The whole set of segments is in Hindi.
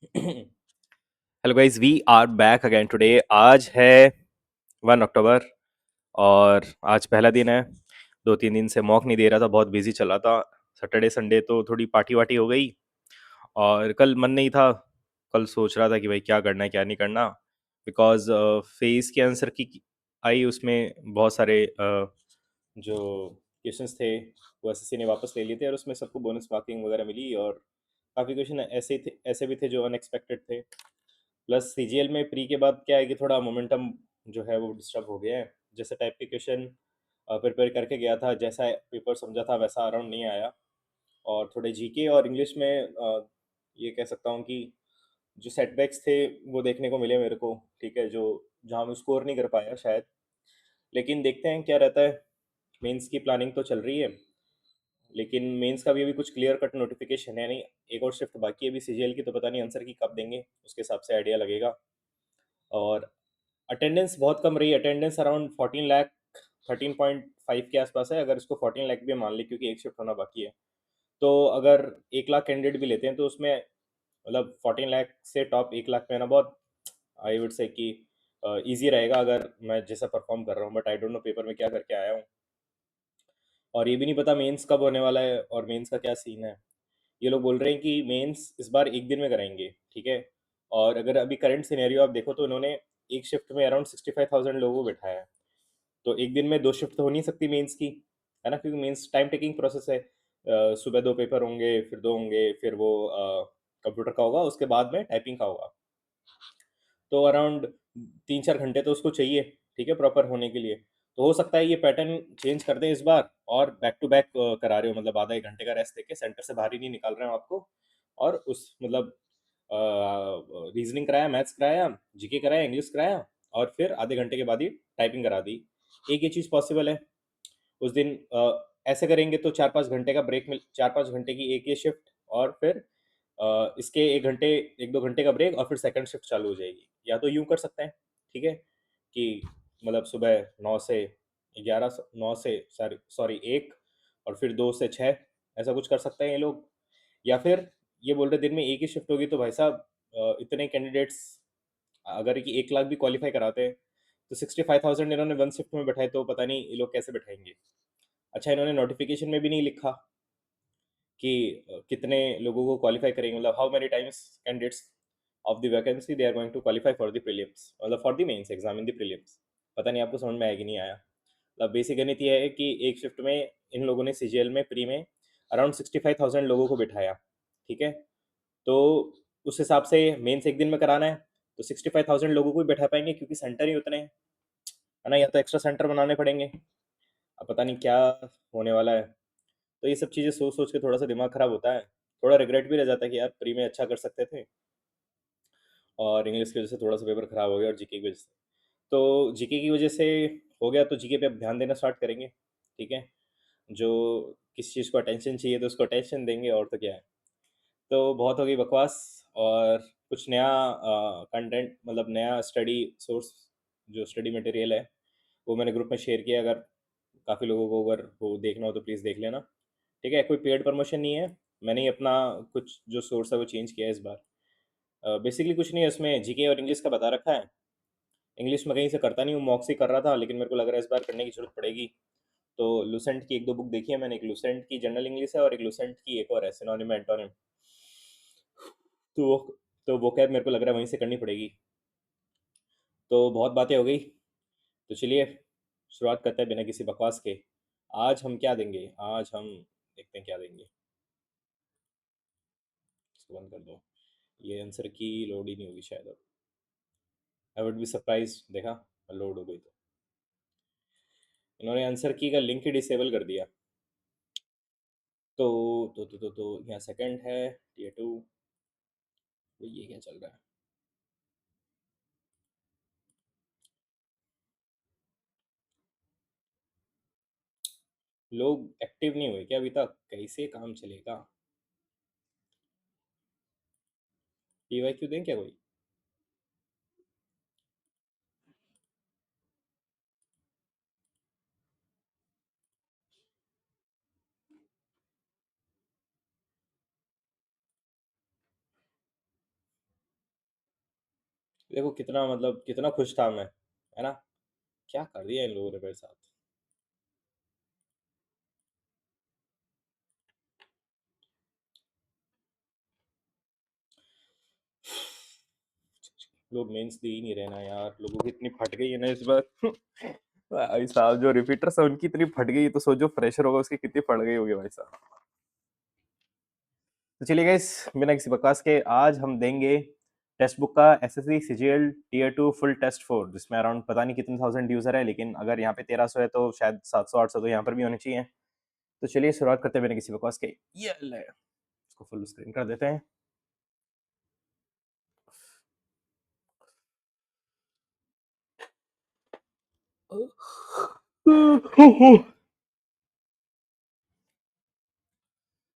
Hello guys, we are back again today. आज है 1 अक्टूबर और आज पहला दिन है। 2-3 दिन से मॉक नहीं दे रहा था, बहुत बिजी चला था। सैटरडे संडे तो थोड़ी पार्टी वार्टी हो गई और कल मन नहीं था। कल सोच रहा था कि भाई क्या करना है क्या नहीं करना, बिकॉज फेस के आंसर की आई, उसमें बहुत सारे जो क्वेश्चंस थे वो एसएससी ने वापस ले लिए थे और उसमें सबको बोनस मार्किंग वगैरह मिली। और काफ़ी क्वेश्चन ऐसे थे, ऐसे भी थे जो अनएक्सपेक्टेड थे। प्लस सीजीएल में प्री के बाद क्या है कि थोड़ा मोमेंटम जो है वो डिस्टर्ब हो गया है। जैसे टाइप के क्वेश्चन प्रिपेयर करके गया था, जैसा पेपर समझा था वैसा अराउंड नहीं आया। और थोड़े जीके और इंग्लिश में ये कह सकता हूँ कि जो सेटबैक्स थे वो देखने को मिले मेरे को। ठीक है, जो जहाँ मैं स्कोर नहीं कर पाया शायद। लेकिन देखते हैं क्या रहता है। मेंस की प्लानिंग तो चल रही है, लेकिन मेंस का भी अभी कुछ क्लियर कट नोटिफिकेशन है नहीं। एक और शिफ्ट बाकी है अभी सीजीएल की, तो पता नहीं आंसर की कब देंगे, उसके हिसाब से आइडिया लगेगा। और अटेंडेंस बहुत कम रही। अटेंडेंस अराउंड 14 लाख, 13.5 के आसपास है। अगर इसको 14 लाख भी मान ले, क्योंकि एक शिफ्ट होना बाकी है, तो अगर 1 लाख कैंडिडेट भी लेते हैं तो उसमें मतलब 14 लाख से टॉप 1 लाख में आना बहुत, आई वुड से कि ईजी रहेगा अगर मैं जैसा परफॉर्म कर रहा हूँ। But I don't know paper में क्या करके आया हूँ, और ये भी नहीं पता मेंस कब होने वाला है और मेंस का क्या सीन है। ये लोग बोल रहे हैं कि मेंस इस बार एक दिन में कराएंगे, ठीक है। और अगर अभी करंट सिनेरियो आप देखो तो इन्होंने एक शिफ्ट में अराउंड 65,000 लोगों को बैठाया है। तो एक दिन में 2 शिफ्ट तो हो नहीं सकती मेंस की, है ना, क्योंकि मेंस टाइम टेकिंग प्रोसेस है। सुबह 2 पेपर होंगे, फिर 2 होंगे, फिर वो कंप्यूटर का होगा, उसके बाद में टाइपिंग का होगा। तो अराउंड 3-4 घंटे तो उसको चाहिए, ठीक है, प्रॉपर होने के लिए। तो हो सकता है ये पैटर्न चेंज कर दें इस बार, और बैक टू बैक करा रहे हो, मतलब आधा 1 घंटे का रेस्ट देके सेंटर से बाहर ही नहीं निकाल रहे हो आपको। और उस मतलब रीजनिंग कराया, मैथ्स कराया, जीके कराया, इंग्लिश कराया, और फिर आधे घंटे के बाद ही टाइपिंग करा दी। एक ये चीज़ पॉसिबल है। उस दिन ऐसे करेंगे तो 4-5 घंटे का ब्रेक मिल, 4-5 घंटे की एक ये शिफ्ट, और फिर इसके 1 घंटे, 1-2 घंटे का ब्रेक, और फिर सेकंड शिफ्ट चालू हो जाएगी। या तो यूं कर सकते हैं, ठीक है, कि मतलब सुबह 9 से 11, 9 से सॉरी सॉरी 1, और फिर 2 से 6, ऐसा कुछ कर सकते हैं ये लोग। या फिर ये बोल रहे दिन में एक ही शिफ्ट होगी, तो भाई साहब इतने कैंडिडेट्स अगर कि 1 लाख भी क्वालिफाई कराते हैं, तो 65,000 इन्होंने वन शिफ्ट में बैठाए, तो पता नहीं ये लोग कैसे बैठाएंगे। अच्छा, इन्होंने नोटिफिकेशन में भी नहीं लिखा कि कितने लोगों को क्वालिफाई करेंगे, मतलब how many times candidates of the vacancy they are going to qualify for the prelims, मतलब for the mains exam in the prelims. पता नहीं आपको समझ में आया कि नहीं आया। मतलब बेसिक गणित यह है कि एक शिफ्ट में इन लोगों ने सीजीएल में प्री में अराउंड 65,000 लोगों को बिठाया, ठीक है। तो उस हिसाब से मेंस एक दिन में कराना है, तो 65,000 लोगों को भी बैठा पाएंगे, क्योंकि सेंटर ही उतने हैं, है ना। या तो एक्स्ट्रा सेंटर बनाने पड़ेंगे। अब पता नहीं क्या होने वाला है। तो ये सब चीज़ें सोच सोच के थोड़ा सा दिमाग खराब होता है। थोड़ा रिग्रेट भी रह जाता है कि यार प्री में अच्छा कर सकते थे, और इंग्लिश की वजह से थोड़ा सा पेपर खराब हो गया, और जीके की वजह से। तो जीके की वजह से हो गया, तो जीके पे अब ध्यान देना स्टार्ट करेंगे, ठीक है। जो किस चीज़ को अटेंशन चाहिए तो उसको अटेंशन देंगे, और तो क्या है। तो बहुत हो गई बकवास। और कुछ नया कंटेंट, मतलब नया स्टडी सोर्स, जो स्टडी मटेरियल है वो मैंने ग्रुप में शेयर किया। अगर काफ़ी लोगों को अगर वो देखना हो तो प्लीज़ देख लेना, ठीक है। कोई पेड प्रमोशन नहीं है, मैंने ही अपना कुछ जो सोर्स है वो चेंज किया है इस बार। बेसिकली कुछ नहीं है, उसमें जीके और इंग्लिश का बता रखा है। इंग्लिश में कहीं से करता नहीं हूँ, मॉक से कर रहा था, लेकिन मेरे को लग रहा है इस बार करने की जरूरत पड़ेगी। तो लूसेंट की 1-2 बुक देखी है मैंने। एक लूसेंट की जनरल इंग्लिश है, और एक लूसेंट की एक और है, सिनोनिम एंटोनिम। तो वो तो वो कैब मेरे को लग रहा है वहीं से करनी पड़ेगी। तो बहुत बातें हो गई, तो चलिए शुरुआत करते हैं बिना किसी बकवास के। आज हम क्या देंगे, आज हम देखते हैं क्या देंगे। इसको बंद कर दो, ये आंसर की लोड ही नहीं होगी शायद अब। आई वुड बी सरप्राइज, देखा लोड हो गई तो। इन्होंने आंसर की का लिंक ही डिसेबल कर दिया। तो यहाँ सेकंड है टीए 2। ये क्या चल रहा है। लोग एक्टिव नहीं हुए क्या अभी तक, कैसे काम चलेगा। पीवाईक्यू दें क्या कोई। देखो कितना मतलब कितना खुश था मैं, है ना? क्या कर दिया इन लोगों ने मेरे साथ। लोग मेंस दे ही नहीं रहे ना यार, लोगों की इतनी फट गई है ना इस बार। भाई साहब जो रिपीटर्स है उनकी इतनी फट गई, तो सोचो फ्रेशर होगा उसकी कितनी फट गई होगी भाई साहब। तो चलिए गाइस, बिना किसी बकवास के आज हम देंगे टेक्स्ट बुक का SSC CGL tier 2 full test 4, जिसमें अराउंड पता नहीं कितने थाउजेंड यूजर है, लेकिन अगर यहाँ पे 1300 है तो शायद 700 800 तो यहाँ पर भी होने चाहिए। तो चलिए शुरुआत करते हैं बिना किसी बकवास के। ये ले, इसको फुल स्क्रीन कर देते हैं।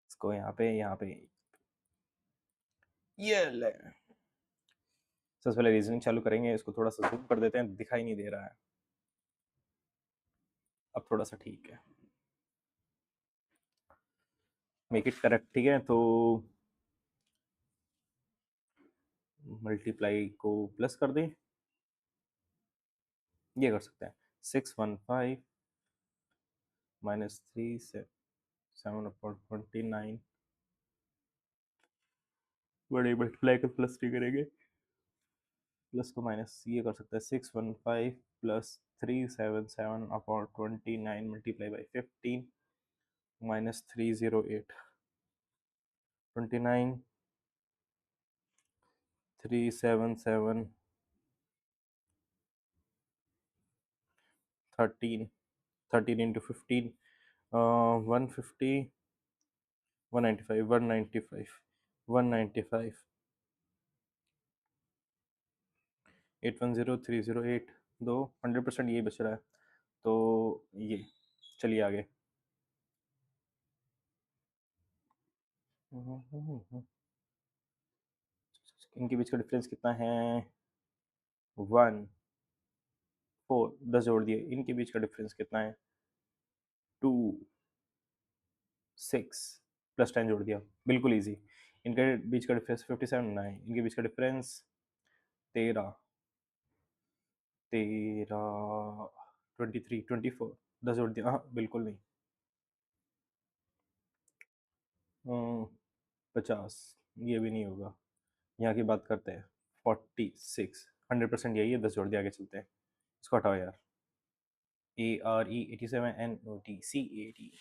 इसको यहाँ पे ये ले, सबसे पहले रीजनिंग चालू करेंगे। इसको थोड़ा सा जूम कर देते हैं, दिखाई नहीं दे रहा है। अब थोड़ा सा ठीक है, मेक इट करेक्ट। ठीक है, तो मल्टीप्लाई को प्लस कर दें, ये कर सकते हैं। 615 -3 7/29, बड़े मल्टीप्लाई को प्लस नहीं करेंगे, प्लस को माइनस ये कर सकते हैं। 615 +377/29 मल्टीप्लाई बाई 15 -308, 29 377 13 13 into 15, 150 195 195 195 810308, दो 100% यही बच रहा है, तो ये चलिए आगे। इनके बीच का डिफरेंस कितना है? 1 4, 10 जोड़ दिए। इनके बीच का डिफरेंस कितना है? 2 6 +10 जोड़ दिया, बिल्कुल इजी। इनके बीच का डिफरेंस 57 9, इनके बीच का डिफरेंस 13 13 23 24, 10 जोड़ दिया। हाँ बिल्कुल नहीं। 50, ये भी नहीं होगा। यहाँ की बात करते हैं। 46, 100% यही है। 10 जोड़ दिया, आगे चलते हैं। इसको हटाओ यार। ARE 87 NOTCAT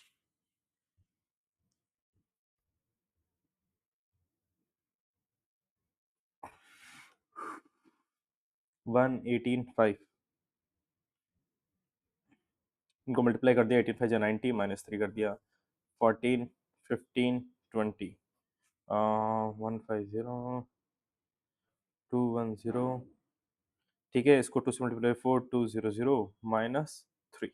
118 5, इनको मल्टीप्लाई कर दिया। 18 5 90, -3 कर दिया। 14 15 20, 150 210। ठीक है, इसको 2 से मल्टीप्लाई 4 200 -3।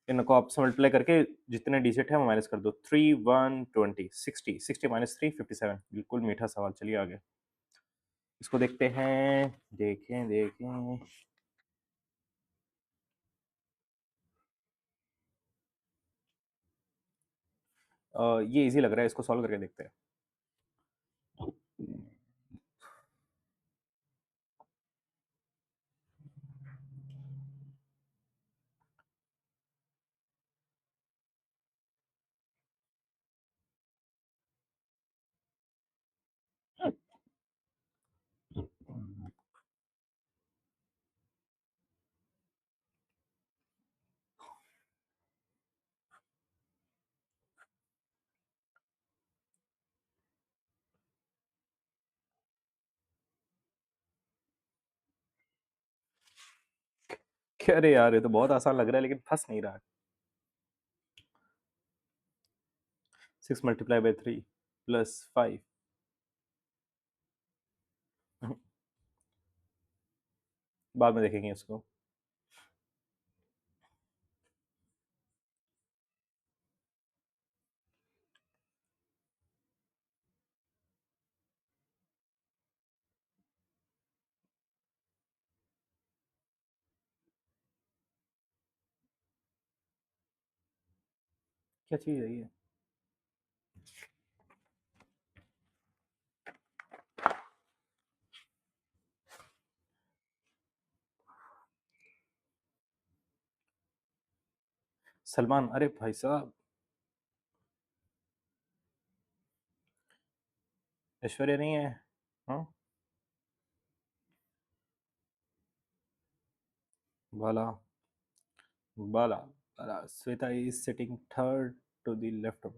इनको आपस में मल्टीप्लाई करके जितने डिजिट है वो माइनस कर दो। 3 1 20 60 60 -3 57, बिल्कुल मीठा सवाल। चलिए आगे इसको देखते हैं। देखें देखें, ये इजी लग रहा है, इसको सॉल्व करके देखते हैं। अरे यार, ये तो बहुत आसान लग रहा है, लेकिन फंस नहीं रहा है। 6 मल्टीप्लाई बाई 3 +5, बाद में देखेंगे इसको। क्या चीज़ है ये? सलमान, अरे भाई साहब। ऐश्वर्या नहीं है? हाँ। Bala. Bala. Bala, Shweta is sitting third to the left of.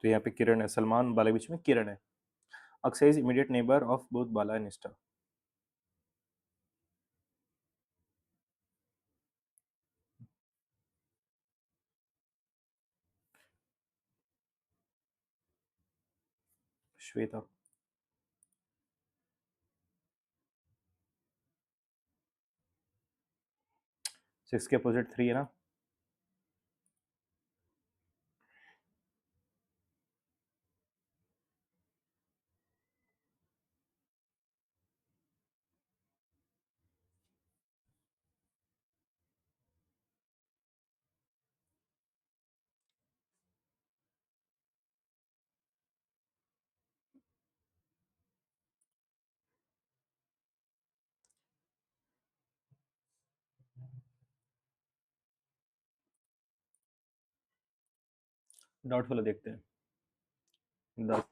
तो यहाँ पे किरण है, सलमान बाला के बीच में किरण है। Akshay is immediate neighbour of both Bala and निष्ठा। श्वेता। सिक्स के अपोजिट थ्री है ना? डाउटफुल है, देखते हैं। 10।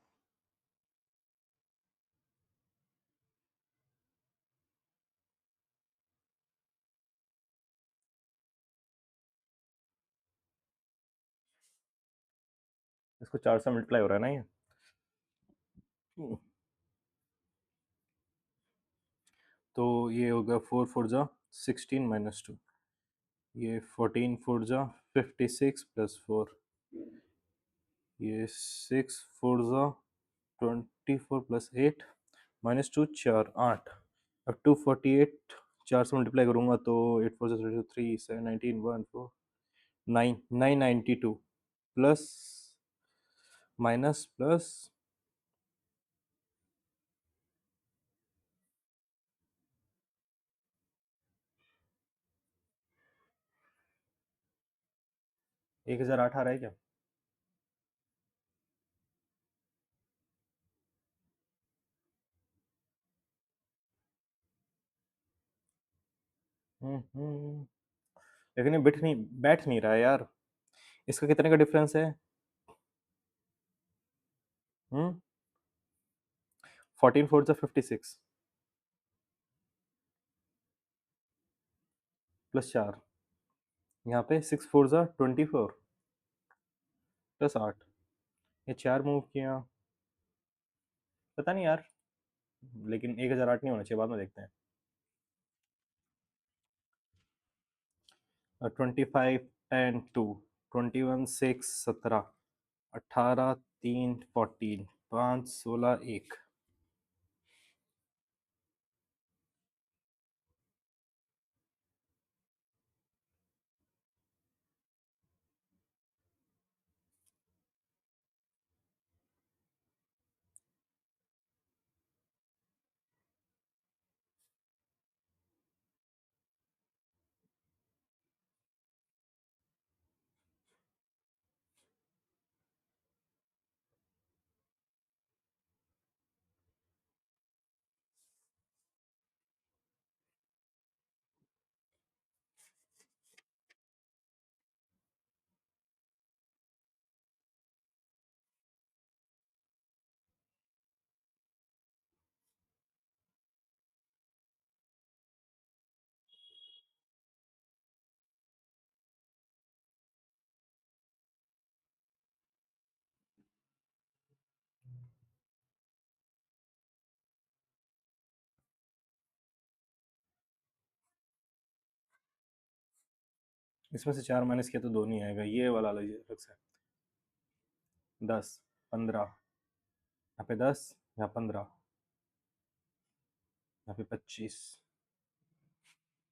इसको 4 से मल्टीप्लाई हो रहा है ना ये? हम्म। तो ये होगा 4 4 जा 16 - 2। ये 14 4 जा 56 + 4। ये 6 4 जा 24 + 8 -2 4 8। अब 248 4 से मल्टीप्लाई करूंगा तो 8 4 3 7 19 1 4 9 992 प्लस माइनस प्लस 1008 आ रहा है क्या? हम्म। लेकिन ये बैठ नहीं रहा है यार। इसका कितने का डिफरेंस है? 14 4 जा 56 +4। यहाँ पे 6 4 जा 24 +8। ये 4 मूव किया। पता नहीं यार। लेकिन 1008 नहीं होना चाहिए, बाद में देखते हैं। 25 10 2। 21 6 17। 18 3 14। 5 16 1। इसमें से 4 माइनस किया तो 2 नहीं आएगा, ये वाला अलग से। 10 15। यहाँ पे 10, यहाँ 15, यहाँ पे 25।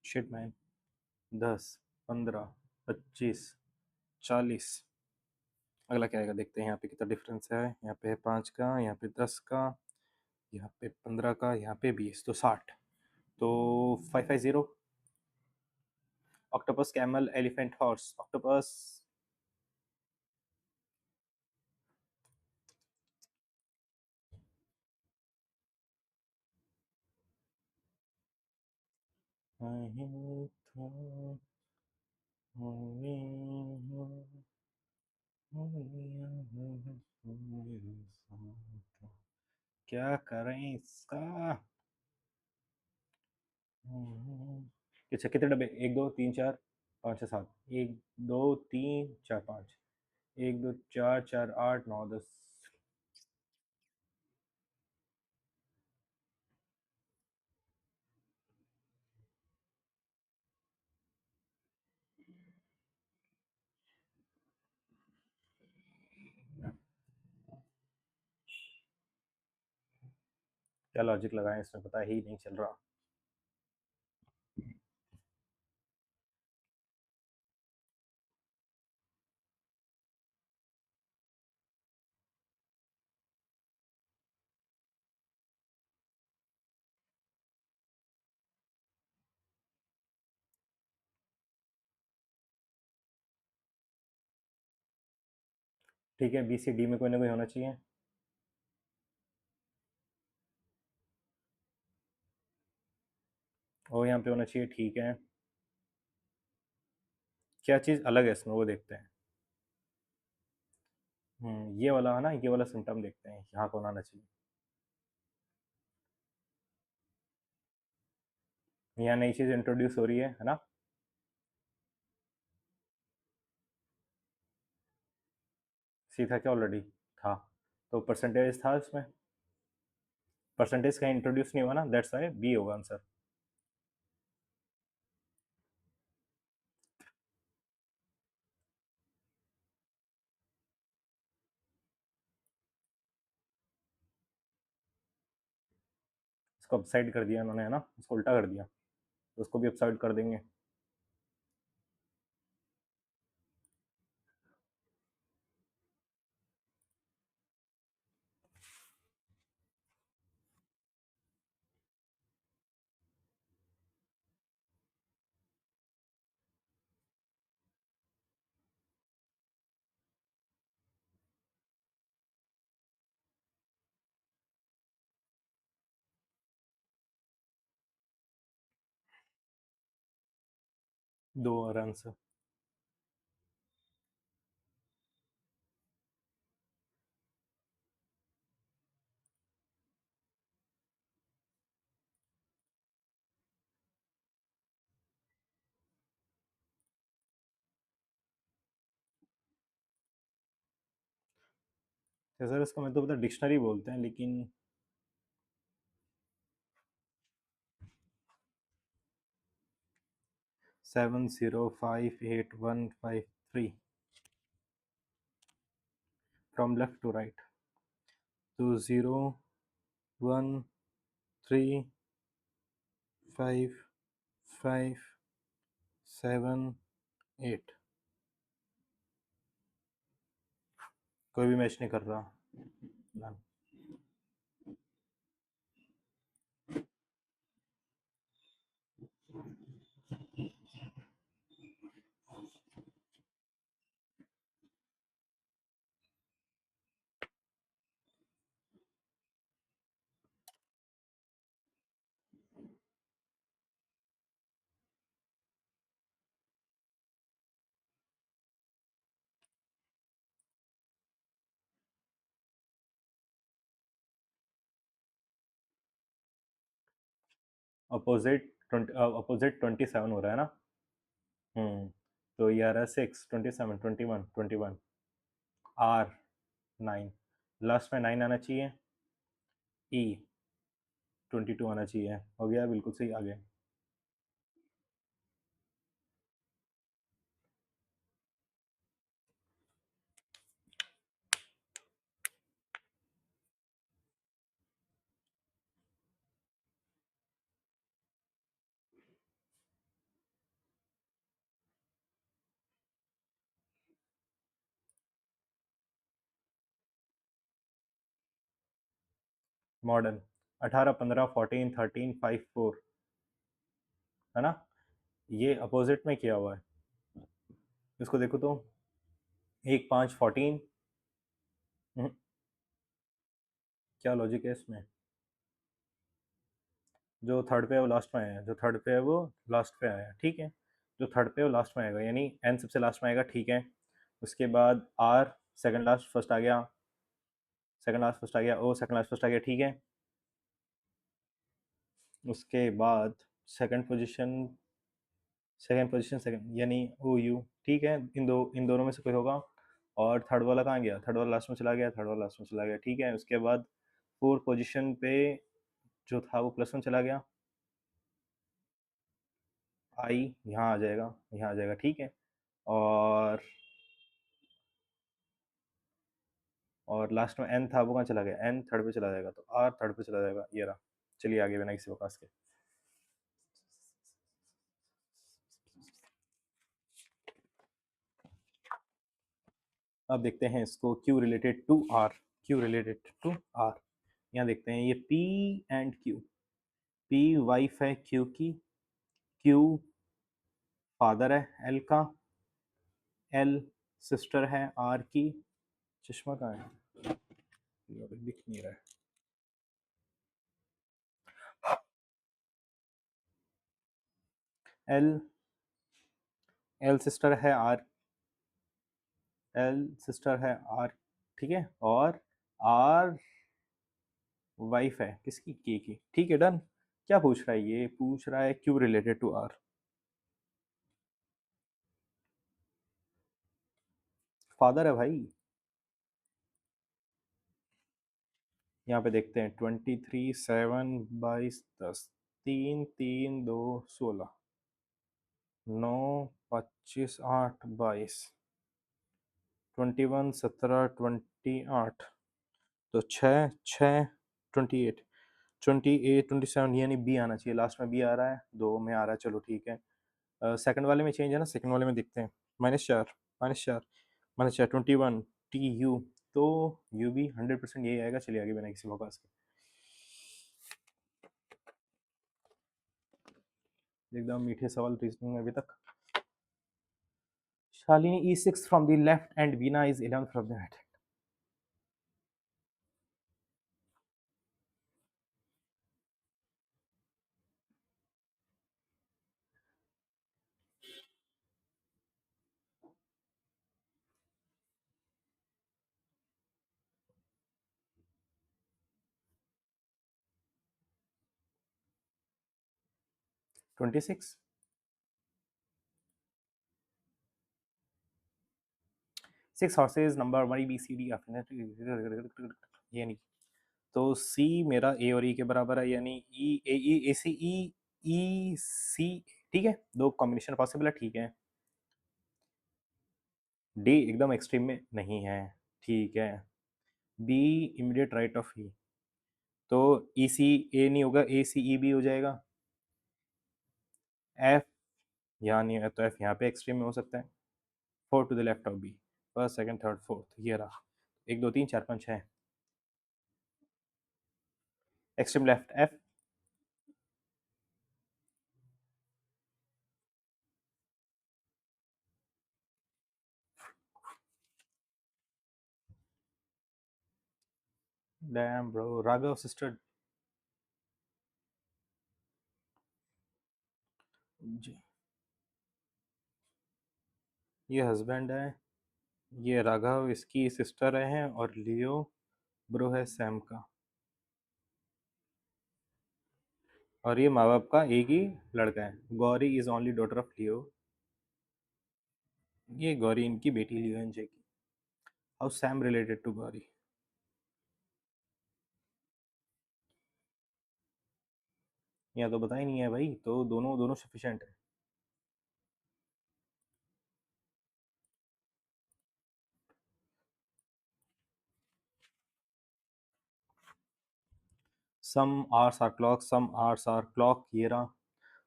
Shit man. 10 15 25 40। अगला क्या आएगा, देखते हैं यहाँ पे कितना डिफरेंस है। यहाँ पे है 5 का, यहाँ पे 10 का, यहाँ पे 15 का, यहाँ पे 20, तो 60। तो 550। Octopus camel elephant horse octopus. क्या करें इसका? अच्छा, कितने डब्बे? एक दो तीन चार पाँच छः सात। एक दो तीन चार पाँच। एक दो चार चार आठ नौ 10। क्या लॉजिक लगाएं इसमें, पता ही नहीं चल रहा। ठीक है, बी सी डी में कोई ना कोई होना चाहिए। और यहाँ पे होना चाहिए, ठीक है। क्या चीज़ अलग है इसमें वो देखते हैं। ये वाला है ना, ये वाला सिम्टम देखते हैं, यहाँ कौन आना चाहिए। यहाँ नई चीज़ इंट्रोड्यूस हो रही है ना। सी था क्या ऑलरेडी? था। तो परसेंटेज था इसमें। परसेंटेज कहीं इंट्रोड्यूस नहीं हुआ ना, दैट्स वाई बी होगा आंसर। इसको अपसाइड कर दिया उन्होंने, है ना, इसको उल्टा कर दिया, तो उसको भी अपसाइड कर देंगे। दो और आंसर। सर इसको मैं तो पता डिक्शनरी बोलते हैं, लेकिन 705815 फ्रॉम लेफ्ट टू राइट। तो 0 1 3 5 5 7 8। कोई भी मैच नहीं कर रहा। None। अपोजिट 27 हो रहा है ना। तो ये आ रहा है 6 27 21 21। आर 9, लास्ट में 9 आना चाहिए। ई 22 आना चाहिए। हो गया, बिल्कुल सही आ गया। मॉडर्न 18 15 14 13 5 4, है ना। ये अपोजिट में किया हुआ है। इसको देखो तो 1 5 14। क्या लॉजिक है इसमें? जो थर्ड पे है वो लास्ट में आया, जो थर्ड पे है वो लास्ट पे आया, ठीक है। जो थर्ड पे है वो लास्ट में आएगा, यानी एन सबसे लास्ट में आएगा, ठीक है। उसके बाद आर सेकंड लास्ट फर्स्ट आ गया, सेकंड लास्ट फर्स्ट आ गया, ओ सेकंड लास्ट फर्स्ट आ गया, ठीक है। उसके बाद second position, second position second यानी ओ यू, ठीक है। इन दोनों में से कोई होगा। और थर्ड वाला कहाँ गया, थर्ड वाला लास्ट में चला गया, थर्ड वाला लास्ट में चला गया, ठीक है। उसके बाद फोर्थ पोजीशन पे जो था वो प्लस वन चला गया, आई यहाँ आ जाएगा, यहाँ आ जाएगा, ठीक है। और लास्ट में एन था वो कहाँ चला गया, एन थर्ड पे चला जाएगा, तो आर थर्ड पे चला जाएगा, ये रहा। चलिए आगे बिना किसी बकवास के। अब देखते हैं इसको, Q related to R, Q related to R. यहाँ देखते हैं ये P and Q. P wife है क्यू की, क्यू फादर है एल का, एल सिस्टर है आर की। चश्मा कहाँ है, ये अभी दिख नहीं रहा है। एल, एल सिस्टर है आर, एल सिस्टर है आर, ठीक है। और आर वाइफ है किसकी, के की, ठीक है, डन। क्या पूछ रहा है, ये पूछ रहा है Q related to R. Father है भाई। यहाँ पे देखते हैं 23 7 22 10, 3 3 2 16, 9 25 8 22, 21 17 28, तो 6 6 28, 28 27, यानी बी आना चाहिए, लास्ट में बी आ रहा है, दो में आ रहा है, चलो ठीक है। सेकंड वाले में चेंज है ना, सेकंड वाले में देखते हैं। -4 -4 -4 21 टी यू, तो यू भी 100% यही आएगा। चलिए आगे बिना किसी बकवास के, एकदम मीठे सवाल रीजनिंग में अभी तक। Shalini E6 from the left and Veena is 11th from the right. (26) 6 horses number 1 B C D ये नहीं, तो C मेरा A और E के बराबर है, यानी E A E A C E E C, ठीक है, दो कॉम्बिनेशन पॉसिबल है, ठीक है। D एकदम एक्सट्रीम में नहीं है, ठीक है। B immediate right of E, तो E C A नहीं होगा, A C E B हो जाएगा। F यहाँ नहीं है, तो F यहाँ पे एक्सट्रीम में हो सकता है। 4 to the left of B, first second third fourth, ये रहा। 1 2 3 4 5 6, extreme left F। Damn bro, Raghav sister, ये हस्बैंड है, ये राघव इसकी सिस्टर है, और लियो ब्रो है सैम का, और ये माँ बाप का एक ही लड़का है। Gauri is only daughter of Leo, ये गौरी इनकी बेटी लियो एंड जे की। How Sam related to Gauri, यहाँ तो पता ही नहीं है भाई, तो दोनों दोनों सफिशिएंट है। Some hours are clock, some hours are clock, ये रहा।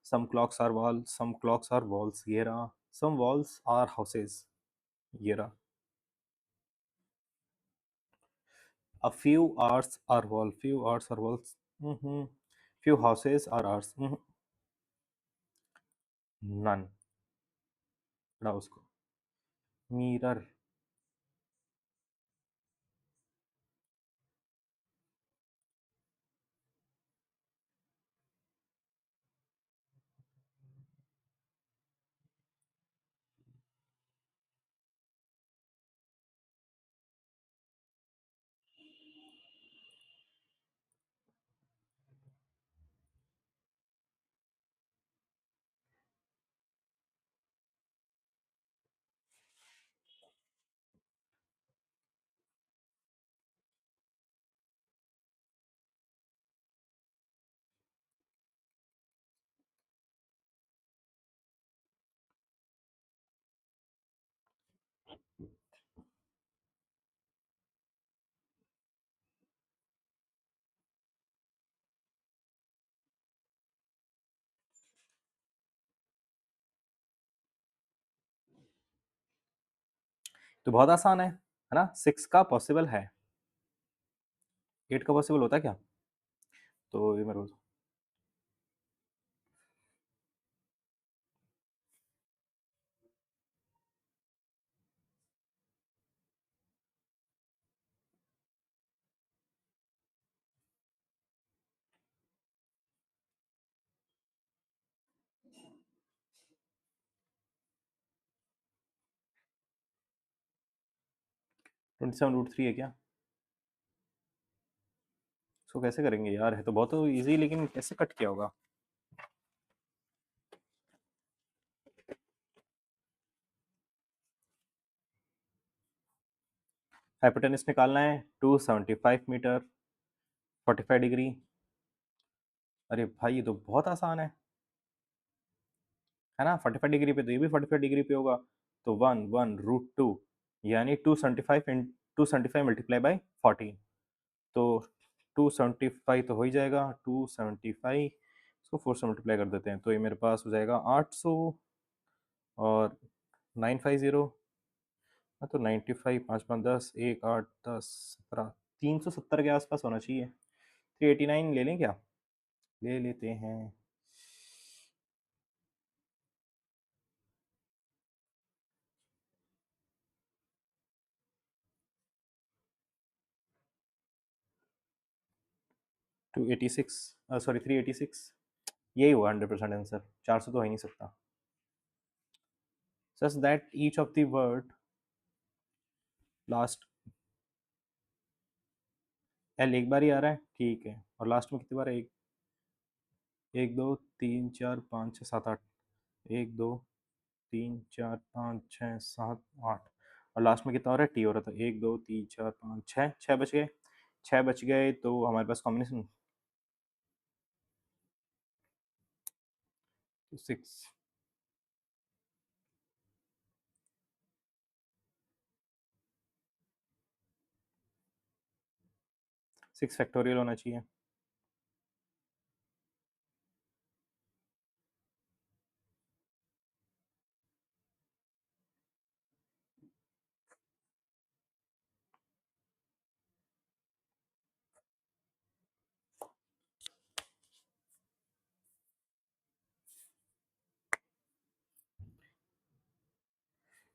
Some clocks are wall, some clocks are walls, ये रहा। सम वॉल्स आर हाउसेस, ये रहा। A few hours are wall, few hours are walls. Few houses are ours. None. पढ़ा उसको। Mirror. तो बहुत आसान है ना? 6 का पॉसिबल है, 8 का पॉसिबल होता है क्या? तो ये मेरे को 27√3 है क्या? इसको कैसे करेंगे यार? है तो बहुत ईज़ी, लेकिन कैसे कट किया होगा? हाइपोटेनस निकालना है, 275 मीटर, 45 डिग्री। अरे भाई, ये तो बहुत आसान है ना? 45 डिग्री पे तो ये भी 45 डिग्री पे होगा। तो 1/√2, यानी 275 मल्टीप्लाई बाय 14। तो 275 तो हो ही जाएगा, 275 इसको 4 से मल्टीप्लाई कर देते हैं, तो ये मेरे पास हो जाएगा 800 और 950। हाँ, तो 95, 5 5 10, 1 8 10 17, 370 के आसपास होना चाहिए। 389 ले लें क्या? ले लेते हैं। 286, सॉरी 386, यही होगा 100% आंसर। 400 तो हो ही नहीं सकता। Such that each of the word last L एक बार ही आ रहा है, ठीक है, और लास्ट में कितनी बार है? एक, एक दो तीन चार पाँच छः सात आठ, एक दो तीन चार पाँच छः सात आठ, और लास्ट में कितना हो रहा है? टी हो रहा था। एक दो तीन चार पाँच छः, छः बच गए। छः बच गए तो हमारे पास कॉम्बिनेशन 6। 6 फैक्टोरियल होना चाहिए।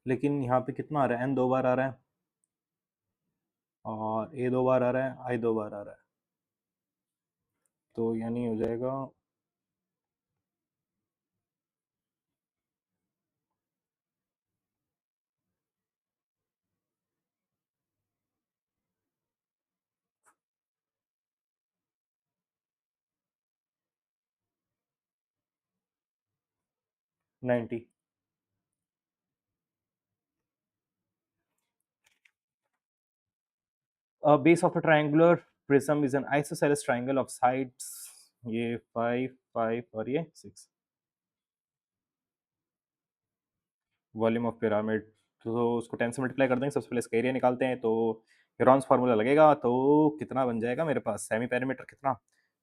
लेकिन यहाँ पे कितना आ रहा है? एन दो बार आ रहा है, और ए दो बार आ रहा है, आई दो बार आ रहा है, तो यानी हो जाएगा 90। Base of a triangular prism is an isosceles triangle of sides, ये 5 5 और ये 6। वॉल्यूम ऑफ पिरामिड, तो उसको 10 से मल्टीप्लाई कर देंगे। सबसे पहले इसका एरिया निकालते हैं, तो हेरॉन्स फार्मूला लगेगा। तो कितना बन जाएगा मेरे पास? सेमी पेरीमीटर कितना?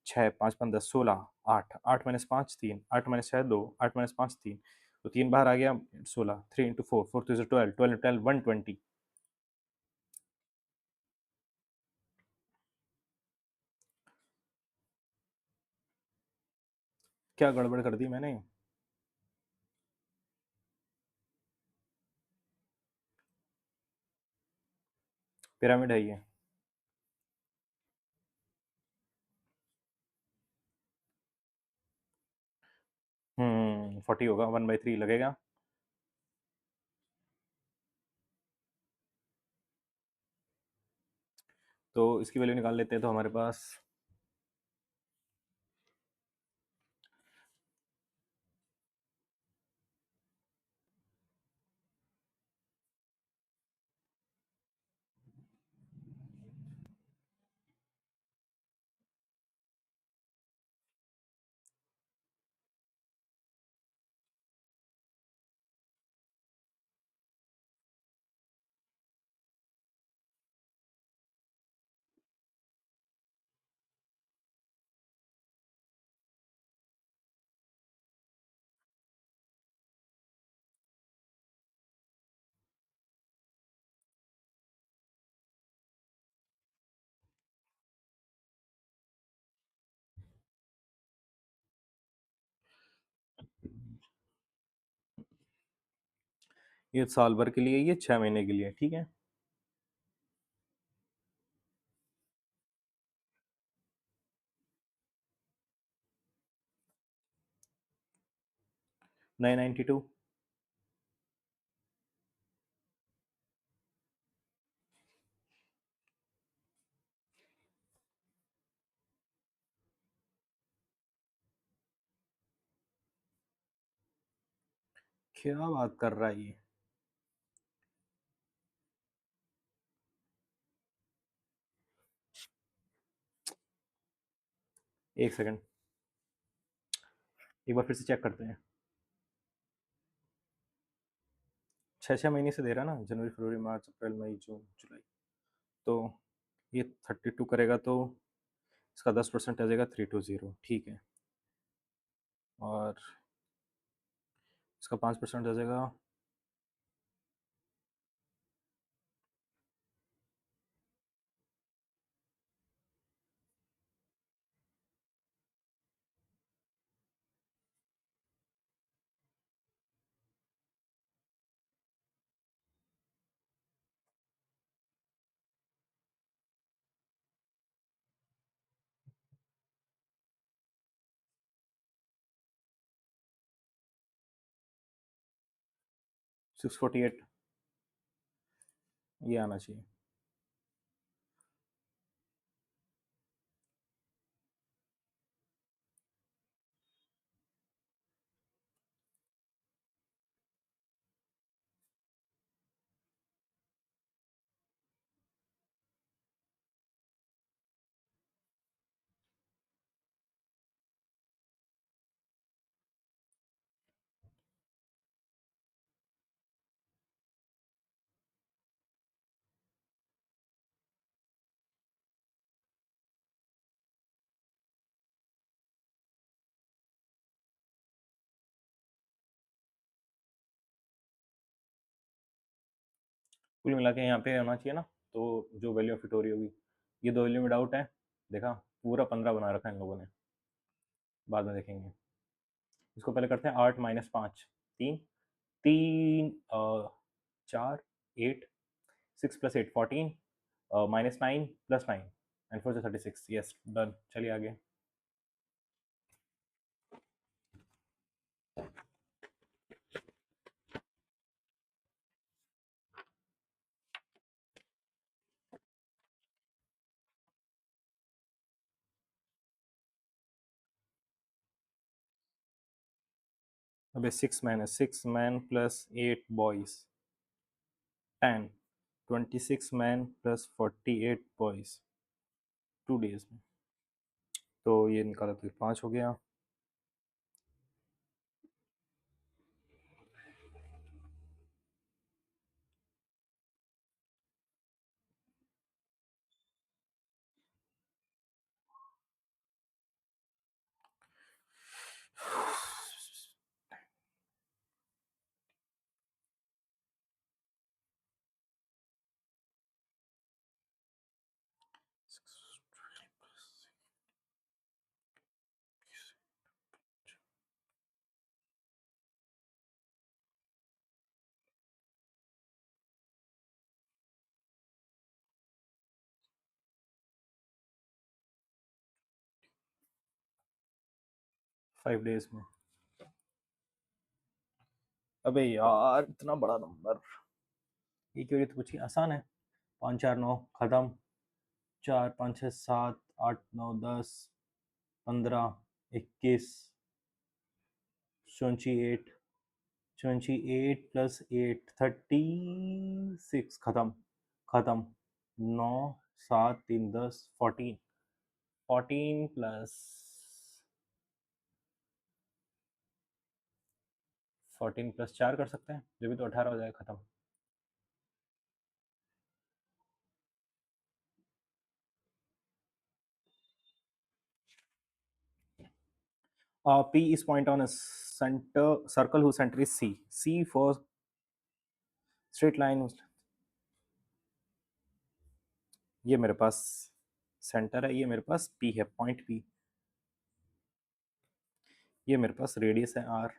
6 5 5 10 16, 8 8 माइनस 5 3, 8 माइनस 6 2, 8 माइनस 5 3, तो 3 बाहर आ गया। 16, 3 इंटू 4, 4 2 12, 12 12 120। क्या गड़बड़ कर दी मैंने? पिरामिड है ये। 40 होगा, 1/3 लगेगा। तो इसकी वैल्यू निकाल लेते हैं, तो हमारे पास ये साल भर के लिए, ये 6 महीने के लिए, ठीक है? नाइन 92। क्या बात कर रहा है ये? एक सेकंड, एक बार फिर से चेक करते हैं। 6 6 महीने से दे रहा है ना, जनवरी फरवरी मार्च अप्रैल मई जून जुलाई। तो ये 32 करेगा तो इसका 10% आ जाएगा, 320, ठीक है। और इसका 5% आ जाएगा, 648। ये आना चाहिए। कुल मिला के यहाँ पे होना चाहिए ना, तो जो वैल्यू फिट हो रही होगी। ये दो वैल्यू में डाउट है, देखा? पूरा 15 बना रखा है इन लोगों ने, बाद में देखेंगे। इसको पहले करते हैं 8 - 5, 3 3 4 8, 6 + 8 14, -9 +9 एंड 4 से 36। Yes, done. चलिए आगे। अबे 6 man +8 boys, 10, 26 man +48 boys 2 days में। तो ये निकाला तो 5 हो गया। 5 डेज में। अबे यार, इतना बड़ा नंबर! ये क्यों? तो कुछ ही आसान है। 5 4 9 खत्म। 4 5 6 7 8 9 10 15 21, 28, 28 + 8 36 खत्म। खत्म। 9 7 3 10 14, 14 + 4 कर सकते हैं, जो भी तो 18 हो जाएगा। खत्म। P is point on a center circle whose center is C. C for straight line। ये मेरे पास सेंटर है, ये मेरे पास P है, पॉइंट P। ये मेरे पास रेडियस है R।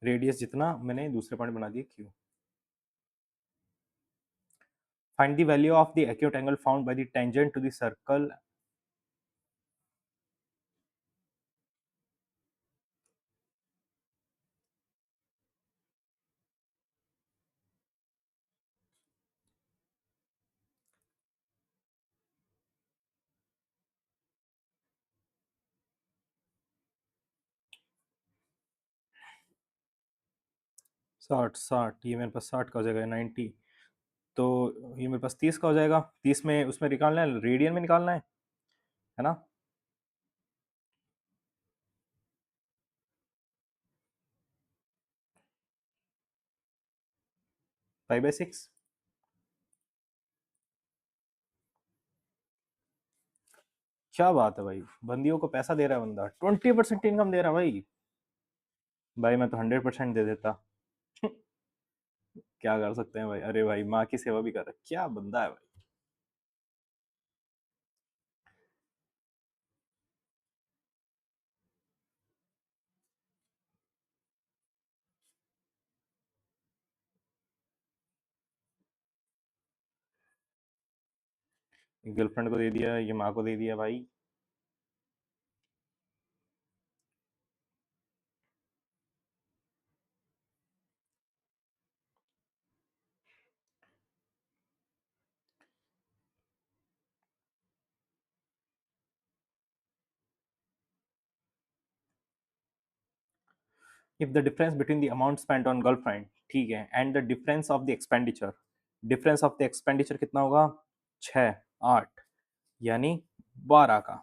रेडियस जितना मैंने दूसरे पॉइंट बना दिए Q. Find the value of the acute angle found by the tangent to the circle. 60 ये मेरे पास 60 का हो जाएगा 90। तो ये मेरे पास 30 का हो जाएगा। 30 में उसमें निकालना है, रेडियन में निकालना है ना? 5/6। क्या बात है भाई, बंदियों को पैसा दे रहा है बंदा, 20% इनकम दे रहा है भाई। भाई मैं तो 100% दे देता। क्या कर सकते हैं भाई, अरे भाई माँ की सेवा भी कर रहा है, क्या बंदा है भाई। गर्लफ्रेंड को दे दिया, ये माँ को दे दिया भाई। If the difference between the amount spent on girlfriend, ठीक है, and the difference of the expenditure, difference of the expenditure कितना होगा? 6, 8, यानी 12 का।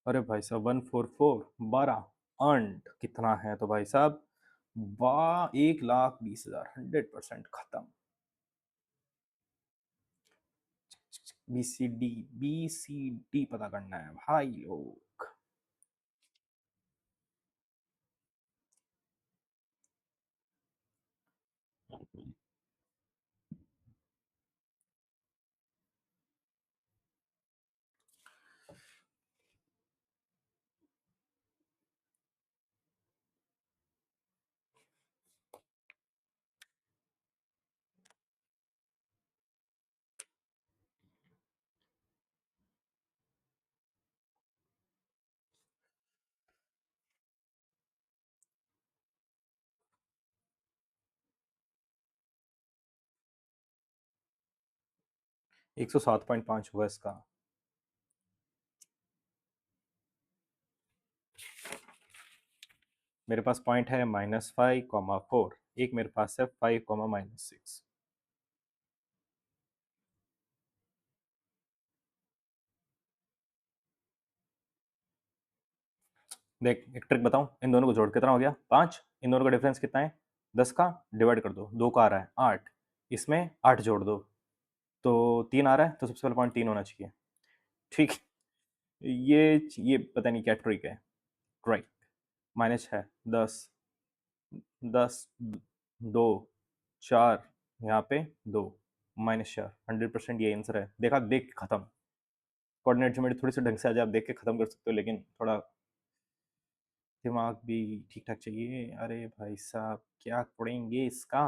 अरे भाई साहब 144, 12 अर्नड कितना है तो भाई साहब 1,20,000, 100% खत्म। BCD, BCD पता करना है भाई लोग। 107.5 हुआ इसका। मेरे पास पॉइंट है -5, 4, एक मेरे पास है 5, -6। देख एक ट्रिक बताऊं, इन दोनों को जोड़ कितना हो गया? 5। इन दोनों का डिफरेंस कितना है? 10 का डिवाइड कर दो, 2 का आ रहा है 8, इसमें 8 जोड़ दो तो 3 आ रहा है, तो सबसे पहले पॉइंट 3 होना चाहिए। ठीक। ये पता नहीं क्या ट्रिक है। राइट। माइनस है 10, 10, 2, 4, यहाँ पे 2, -4, 100% ये आंसर है। देखा, देख के खत्म। कोऑर्डिनेट ज्योमेट्री थोड़ी सी ढंग से आ जाए, आप देख के खत्म कर सकते हो, लेकिन थोड़ा दिमाग भी ठीक ठाक चाहिए। अरे भाई साहब क्या पढ़ेंगे इसका।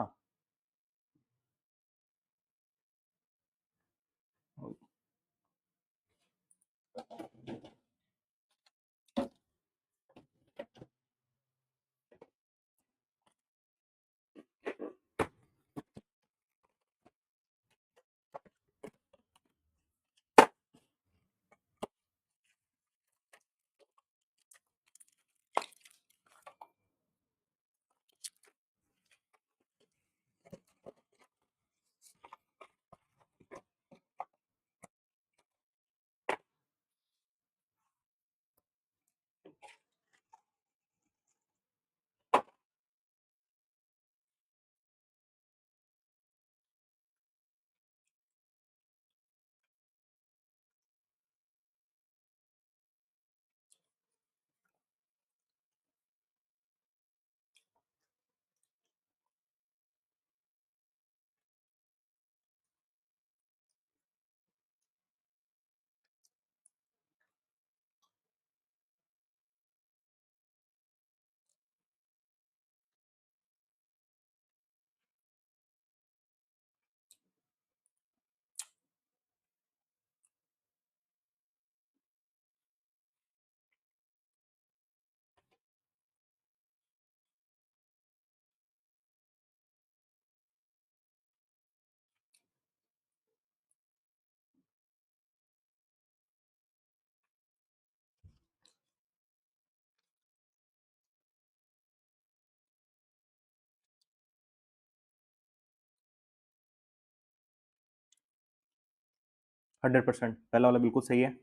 100%। पहला वाला बिल्कुल सही है।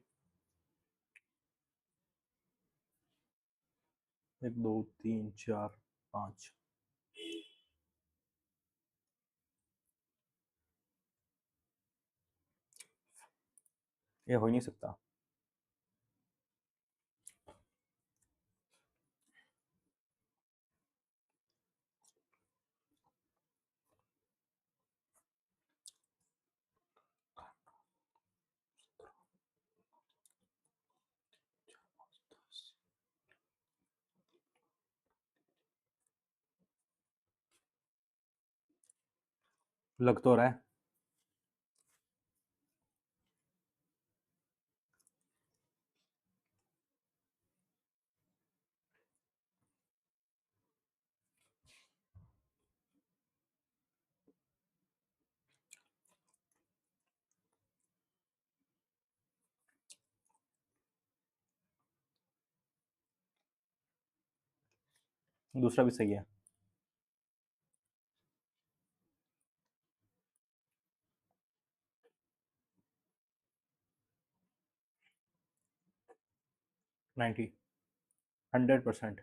1 2 3 4 5। ये हो ही नहीं सकता। लग तो रहा है। दूसरा भी सही है। नाइन्टी। 100%।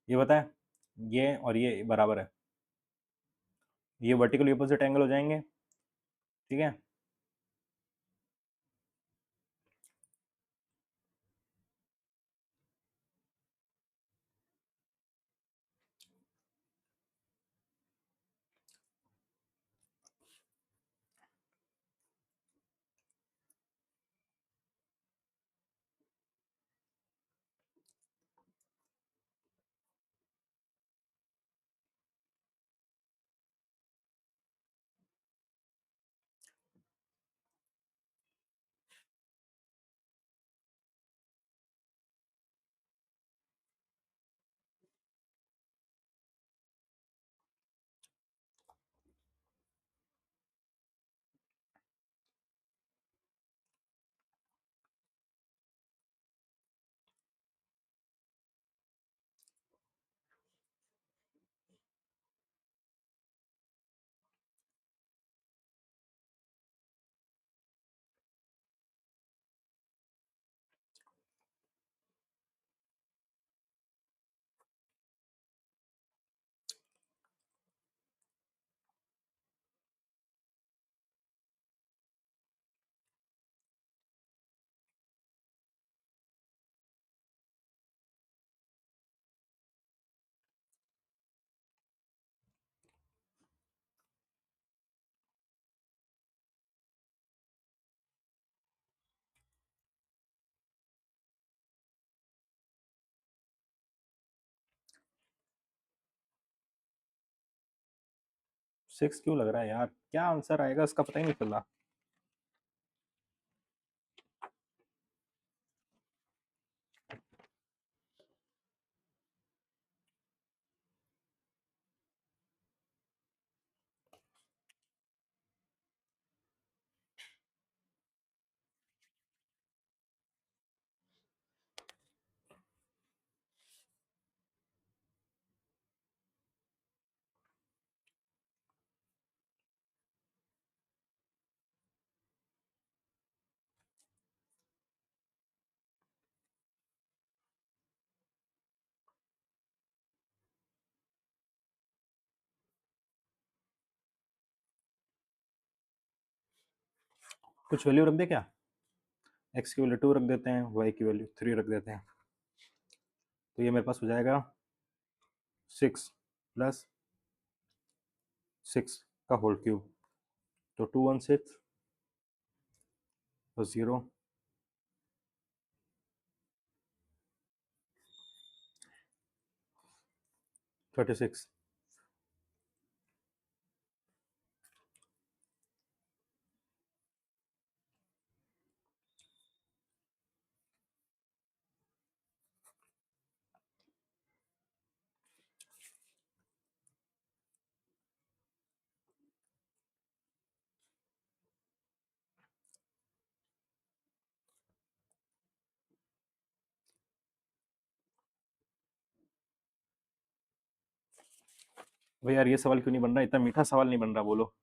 ये बताए, ये और ये बराबर है। ये वर्टिकल अपोजिट एंगल हो जाएंगे। ठीक है। सिक्स क्यों लग रहा है यार? क्या आंसर आएगा इसका पता ही नहीं चल रहा। कुछ वैल्यू रख दे क्या? एक्स की वैल्यू 2 रख देते हैं, वाई की वैल्यू 3 रख देते हैं। तो ये मेरे पास हो जाएगा 6 + 6 का होल क्यूब। तो 216 तो 0 36। भाई यार ये सवाल क्यों नहीं बन रहा? इतना मीठा सवाल नहीं बन रहा, बोलो।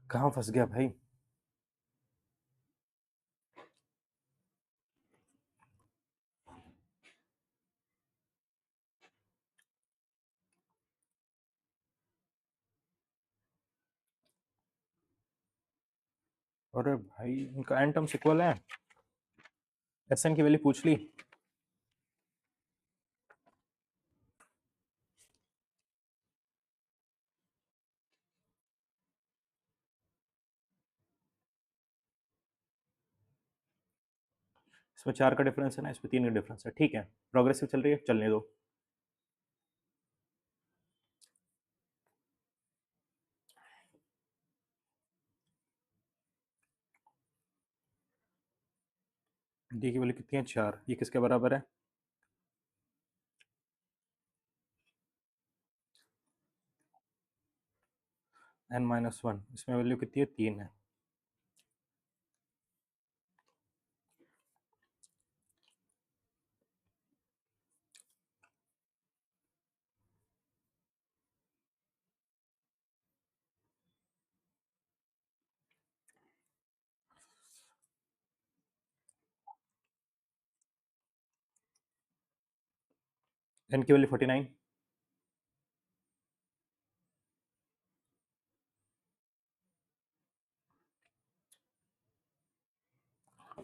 कहाँ फंस गया भाई? अरे भाई, इनका एन टर्म्स इक्वल है। एस एन की वैल्यू पूछ ली। इसमें 4 का डिफरेंस है ना, इसमें 3 का डिफरेंस है। ठीक है, प्रोग्रेसिव चल रही है, चलने दो। डी की वैल्यू कितनी है? 4। ये किसके बराबर है? n-1। इसमें वैल्यू कितनी है? 3 है। एन की वैल्यू 49।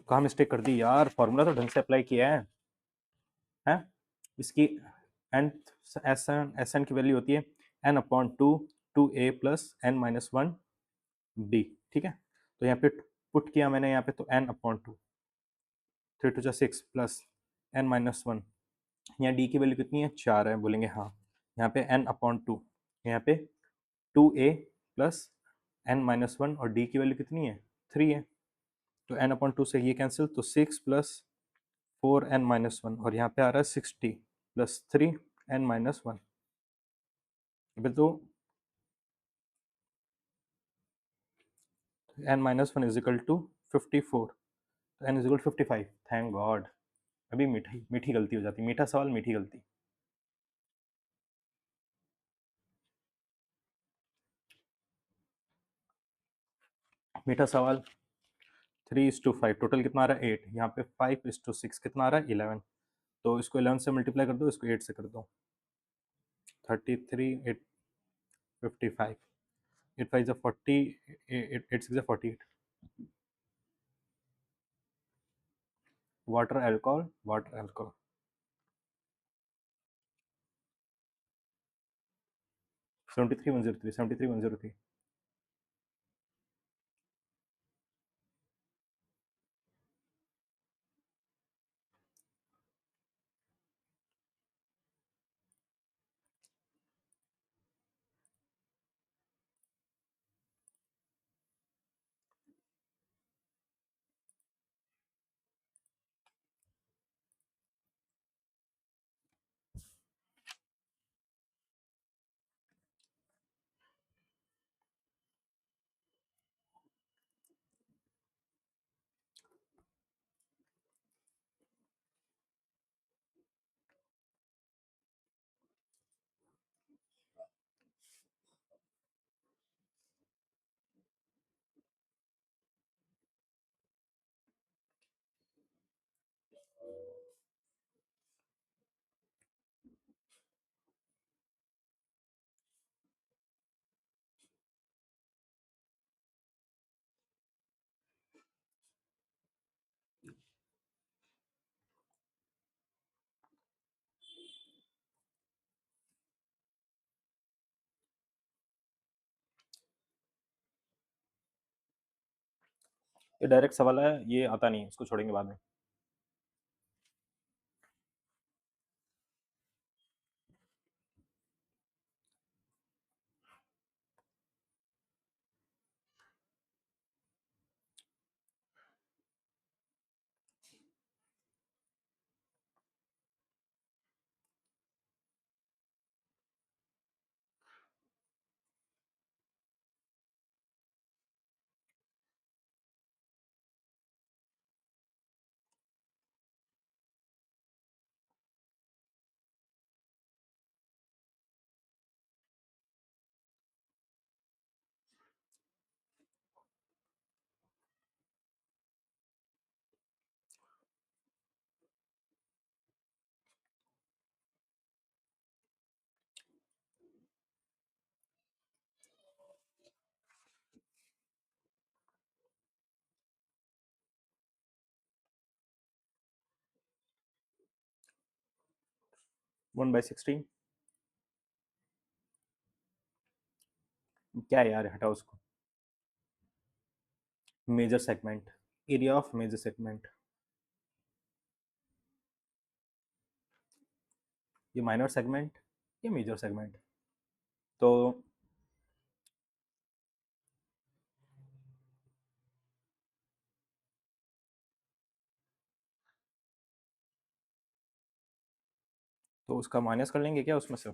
कहाँ मिस्टेक कर दी यार? फॉर्मूला तो ढंग से अप्लाई किया है। हैं? इसकी एन एस एन की वैल्यू होती है n/2 2a plus n-1 d। ठीक है, तो यहाँ पे पुट किया मैंने यहाँ पे, तो n/2 3 टू 6 प्लस n-1। यहाँ डी की वैल्यू कितनी है? 4 है, बोलेंगे हाँ। यहाँ पे n/2, यहाँ पे 2a प्लस n-1, और डी की वैल्यू कितनी है? 3 है। तो n/2 से ये कैंसिल, तो 6 प्लस 4n-1, और यहाँ पे आ रहा है 60 प्लस 3n-1। अभी तो n-1 इज इक्वल टू 54, तो n is equal 55। Thank God. अभी मीठी मीठी गलती हो जाती, मीठा सवाल मीठी गलती। मीठा सवाल। 3:5, टोटल कितना आ रहा है? 8। यहाँ पे 5:6 कितना आ रहा है? 11। तो इसको 11 से मल्टीप्लाई कर दो, इसको 8 से कर दो। 33, 8, 55, 8 5 जा 40, 8 6 जा 48। Water alcohol, water alcohol. 73 103, 73 103। ये डायरेक्ट सवाल है, ये आता नहीं है, इसको छोड़ेंगे बाद में। 1/16। क्या है यार, हटाओ उसको। Major segment, area of major segment. ये माइनर सेगमेंट, ये मेजर सेगमेंट। तो उसका माइनस कर लेंगे क्या उसमें से?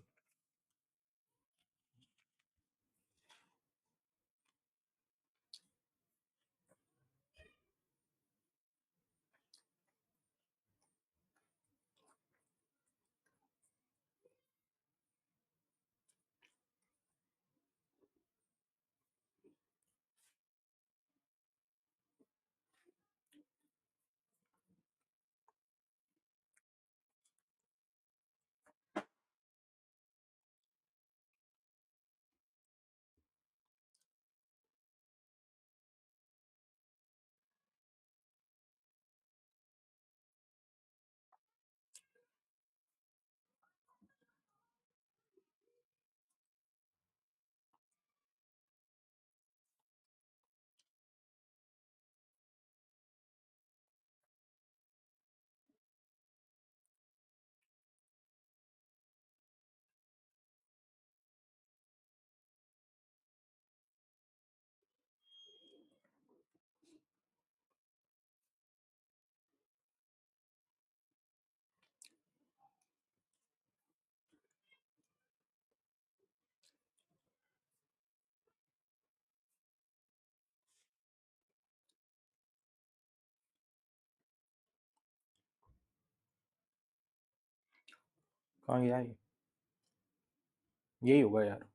कहाँ गया ये? यही होगा यार।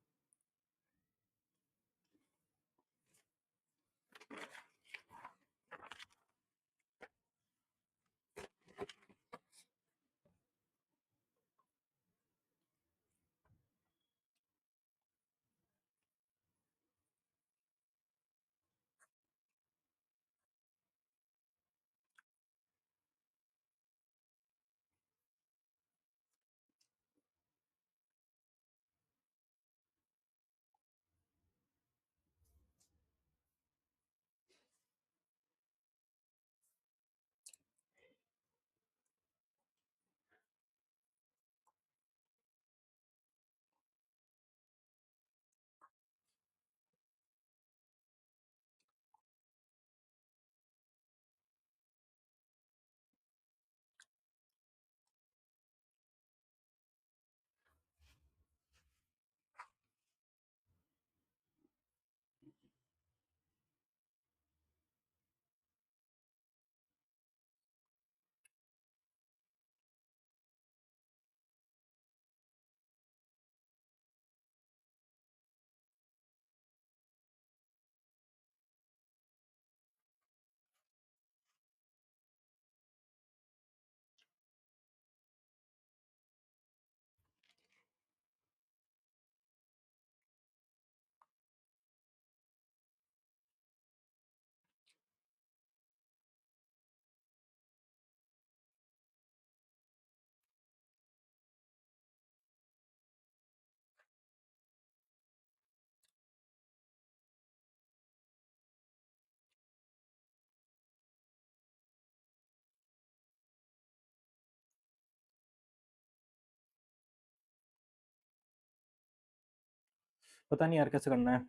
पता नहीं यार कैसे करना है,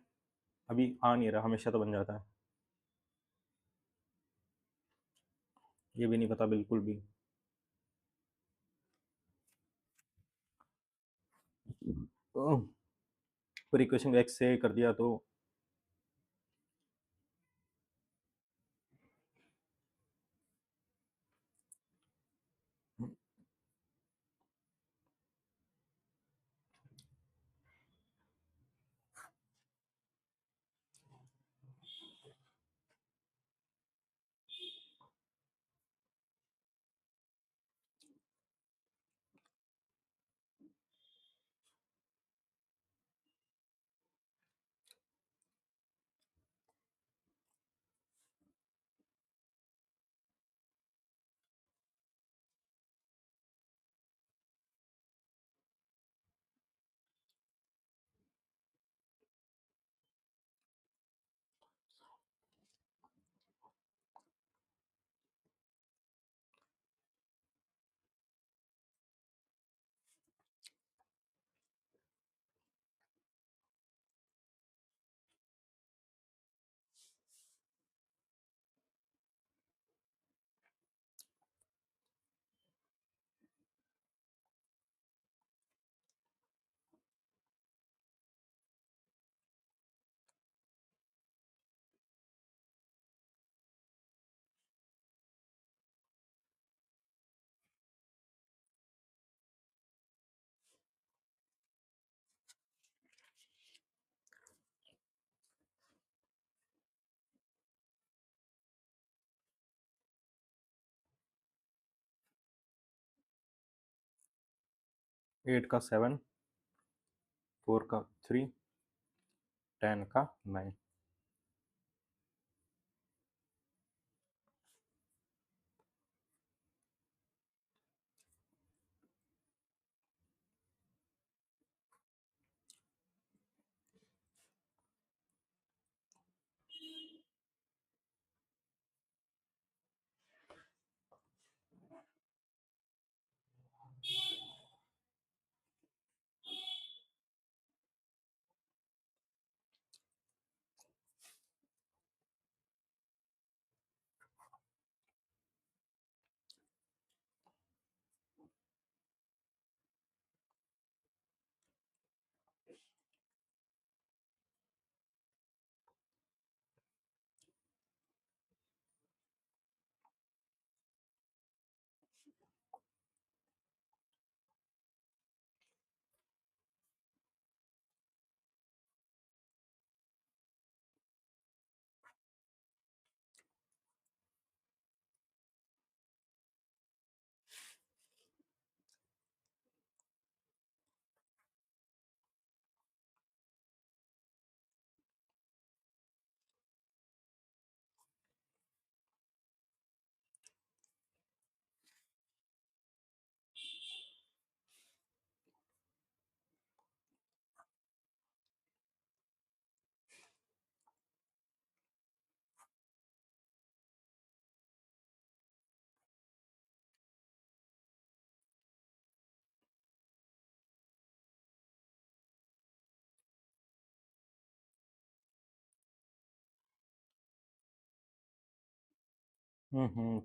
अभी आ नहीं रहा, हमेशा तो बन जाता है। ये भी नहीं पता बिल्कुल भी। ओह, पर इक्वेशन एक्स से कर दिया तो। 8 का 7, 4 का 3, 10 का 9।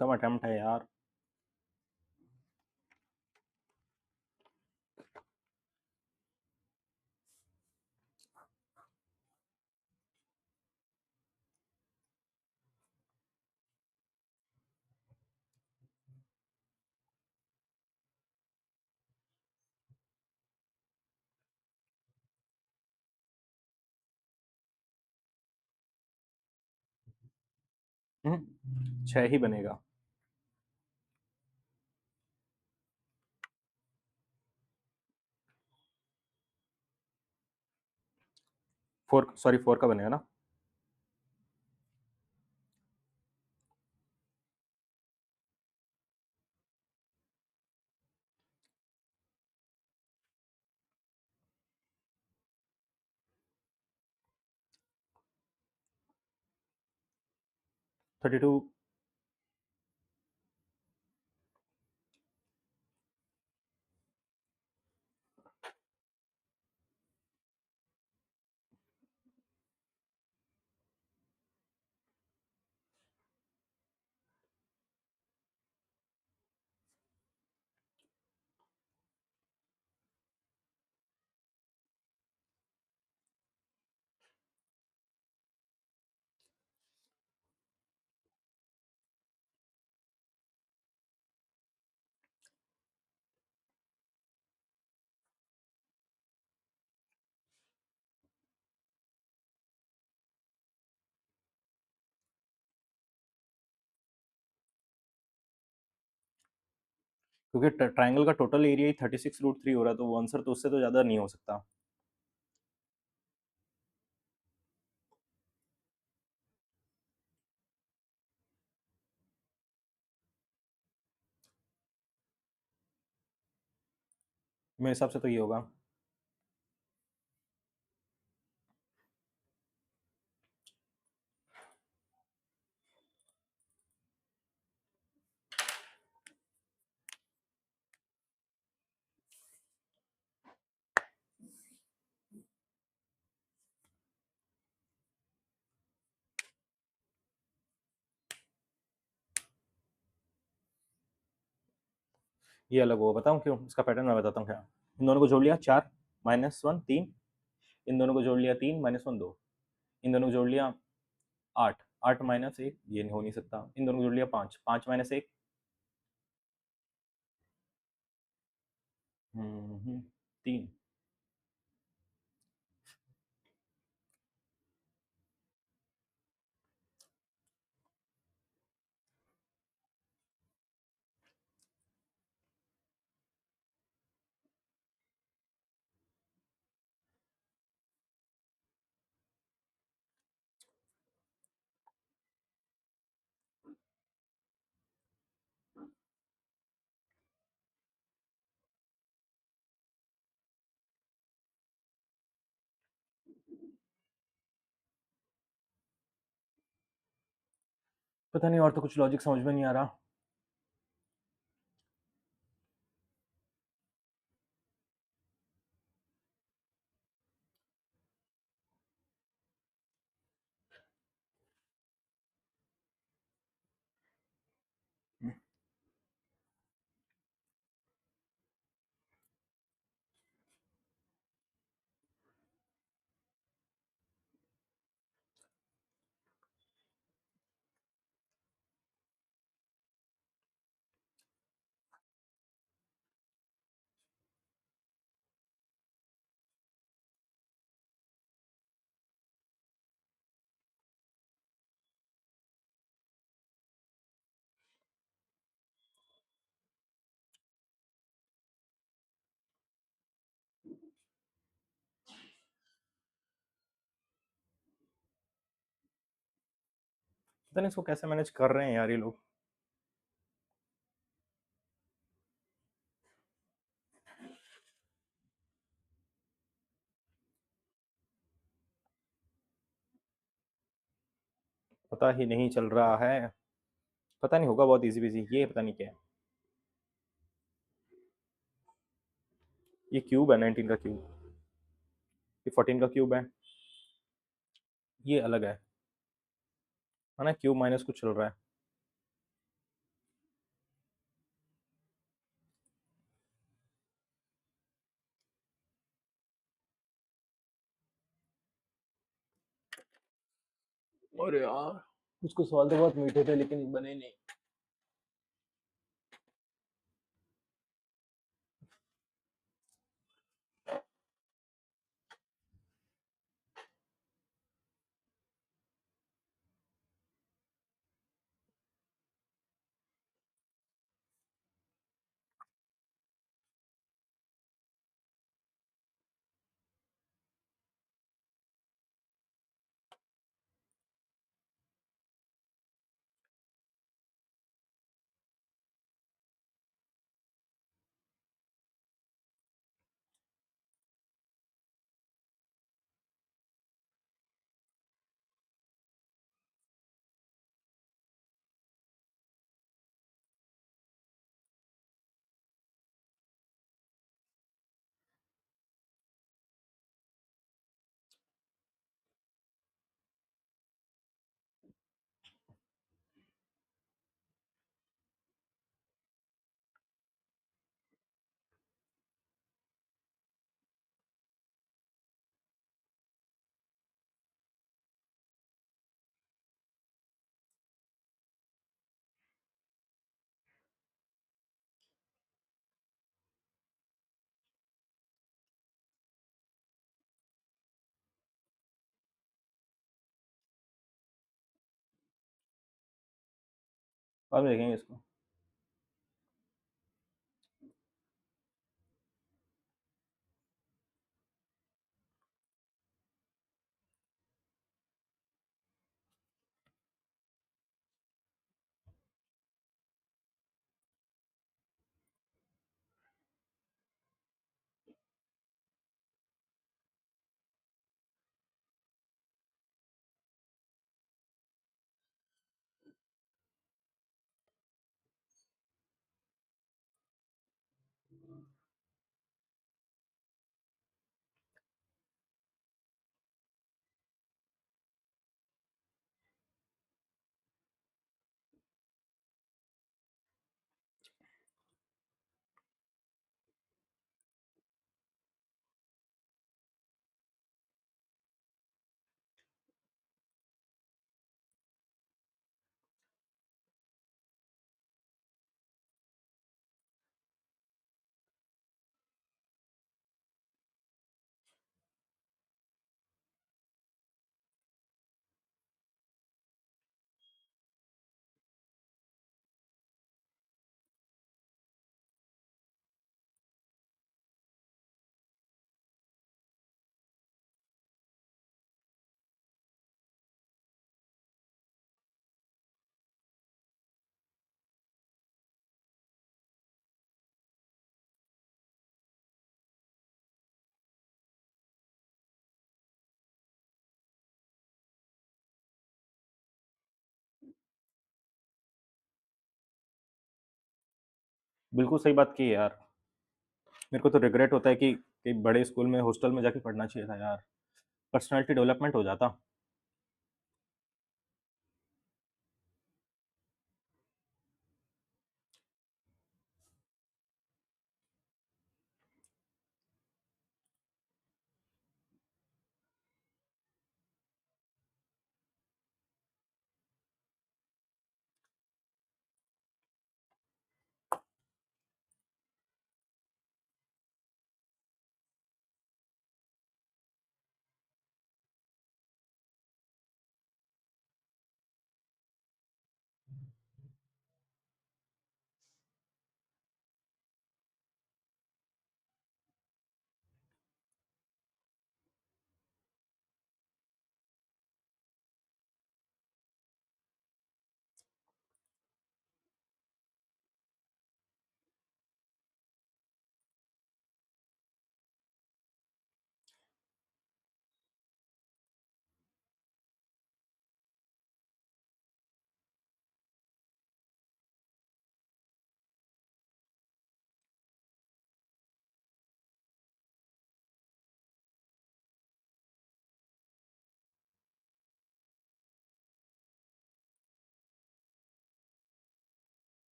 कम अटेम्प्ट है यार। छः ही बनेगा। 4, सॉरी 4 का बनेगा ना। 32। क्योंकि ट्राइंगल का टोटल एरिया ही 36√3 हो रहा है, तो वो आंसर तो उससे तो ज़्यादा नहीं हो सकता। मेरे हिसाब से तो ये होगा। ये अलग होगा, बताऊँ क्यों? इसका पैटर्न मैं बताता हूँ क्या। इन दोनों को जोड़ लिया 4, -1 3। इन दोनों को जोड़ लिया 3, -1 2। इन दोनों को जोड़ लिया 8, 8 -1, ये नहीं हो नहीं सकता। इन दोनों को जोड़ लिया 5, 5 -1। 3। पता नहीं, और तो कुछ लॉजिक समझ में नहीं आ रहा। पता नहीं इसको कैसे मैनेज कर रहे हैं यार ये लोग। पता ही नहीं चल रहा है। पता नहीं, होगा बहुत इजी बिजी, ये पता नहीं क्या है। ये क्यूब है, 19 का क्यूब। ये 14 का क्यूब है। ये अलग है ना? क्यूब माइनस कुछ चल रहा है। अरे यार, उसको सवाल तो बहुत मीठे थे लेकिन बने नहीं। बाद में देखेंगे इसको। बिल्कुल सही बात की है यार। मेरे को तो रिग्रेट होता है कि बड़े स्कूल में हॉस्टल में जाके पढ़ना चाहिए था यार। पर्सनैलिटी डेवलपमेंट हो जाता।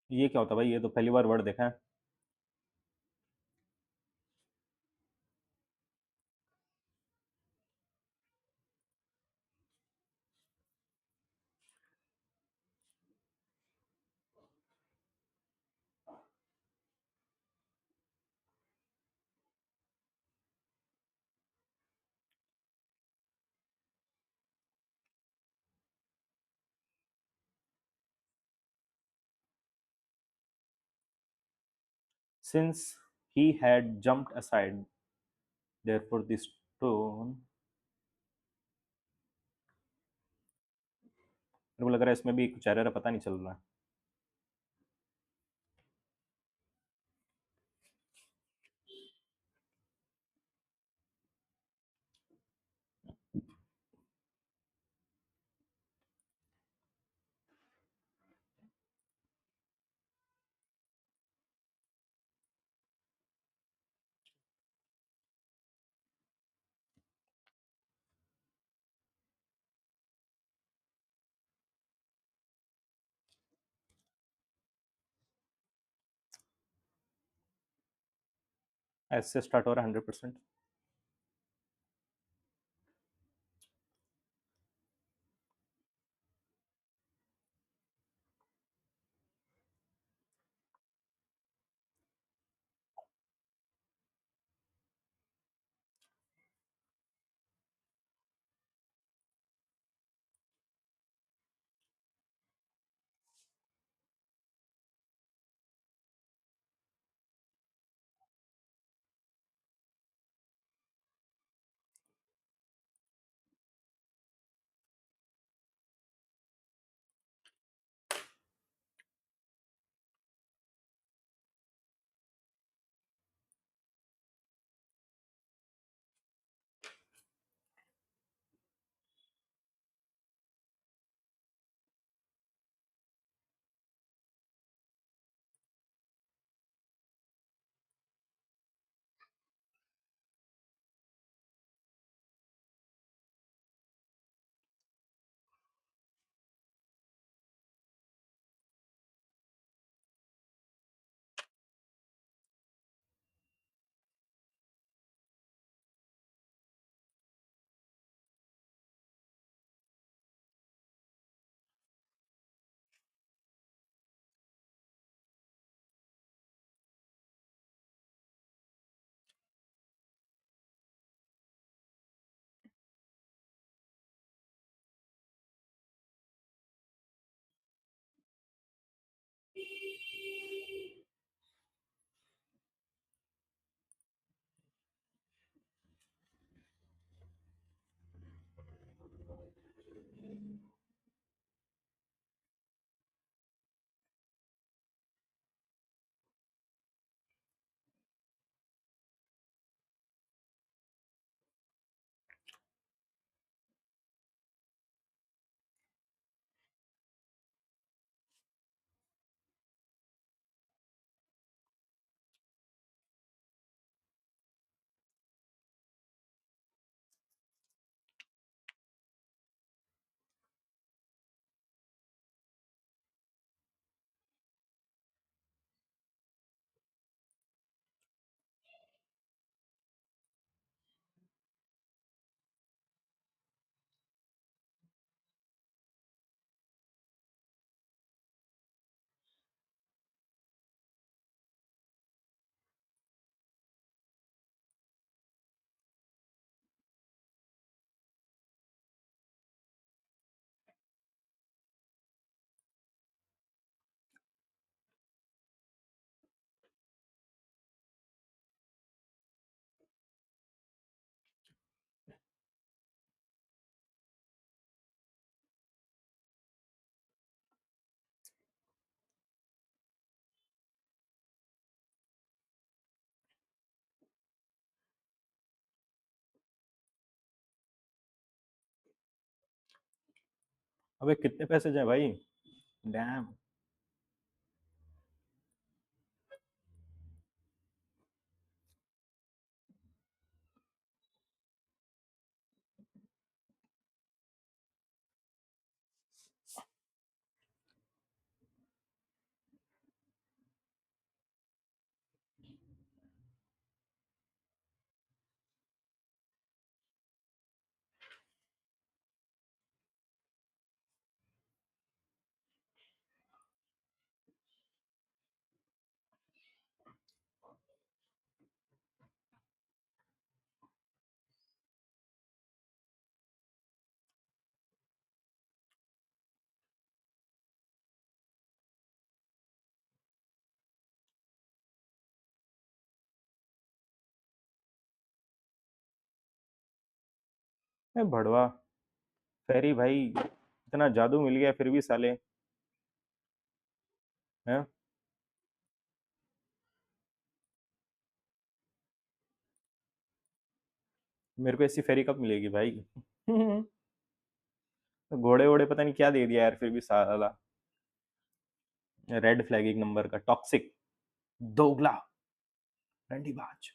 ये क्या होता है भाई? ये तो पहली बार वर्ड देखा है। Since he had jumped aside therefore the stone. मेरे को लग रहा है इसमें भी कुछ एरर है, पता नहीं चल रहा है। ऐसे स्टार्ट हो रहा है 100%। अबे कितने पैसे जाए भाई? डैम। ए भड़वा। फेरी भाई, इतना जादू मिल गया फिर भी साले। हैं? मेरे को ऐसी फेरी कब मिलेगी भाई? घोड़े वोड़े पता नहीं क्या दे दिया यार, फिर भी साला। रेड फ्लैग एक नंबर का टॉक्सिक। दोगला। रंडीबाज।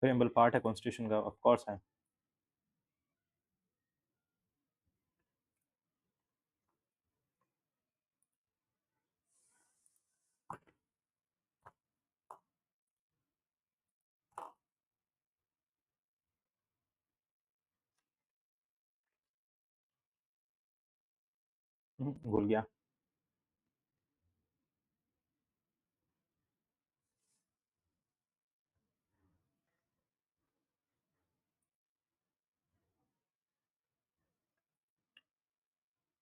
प्रेम्बल पार्ट है कॉन्स्टिट्यूशन का, ऑफ कोर्स है। भूल गया।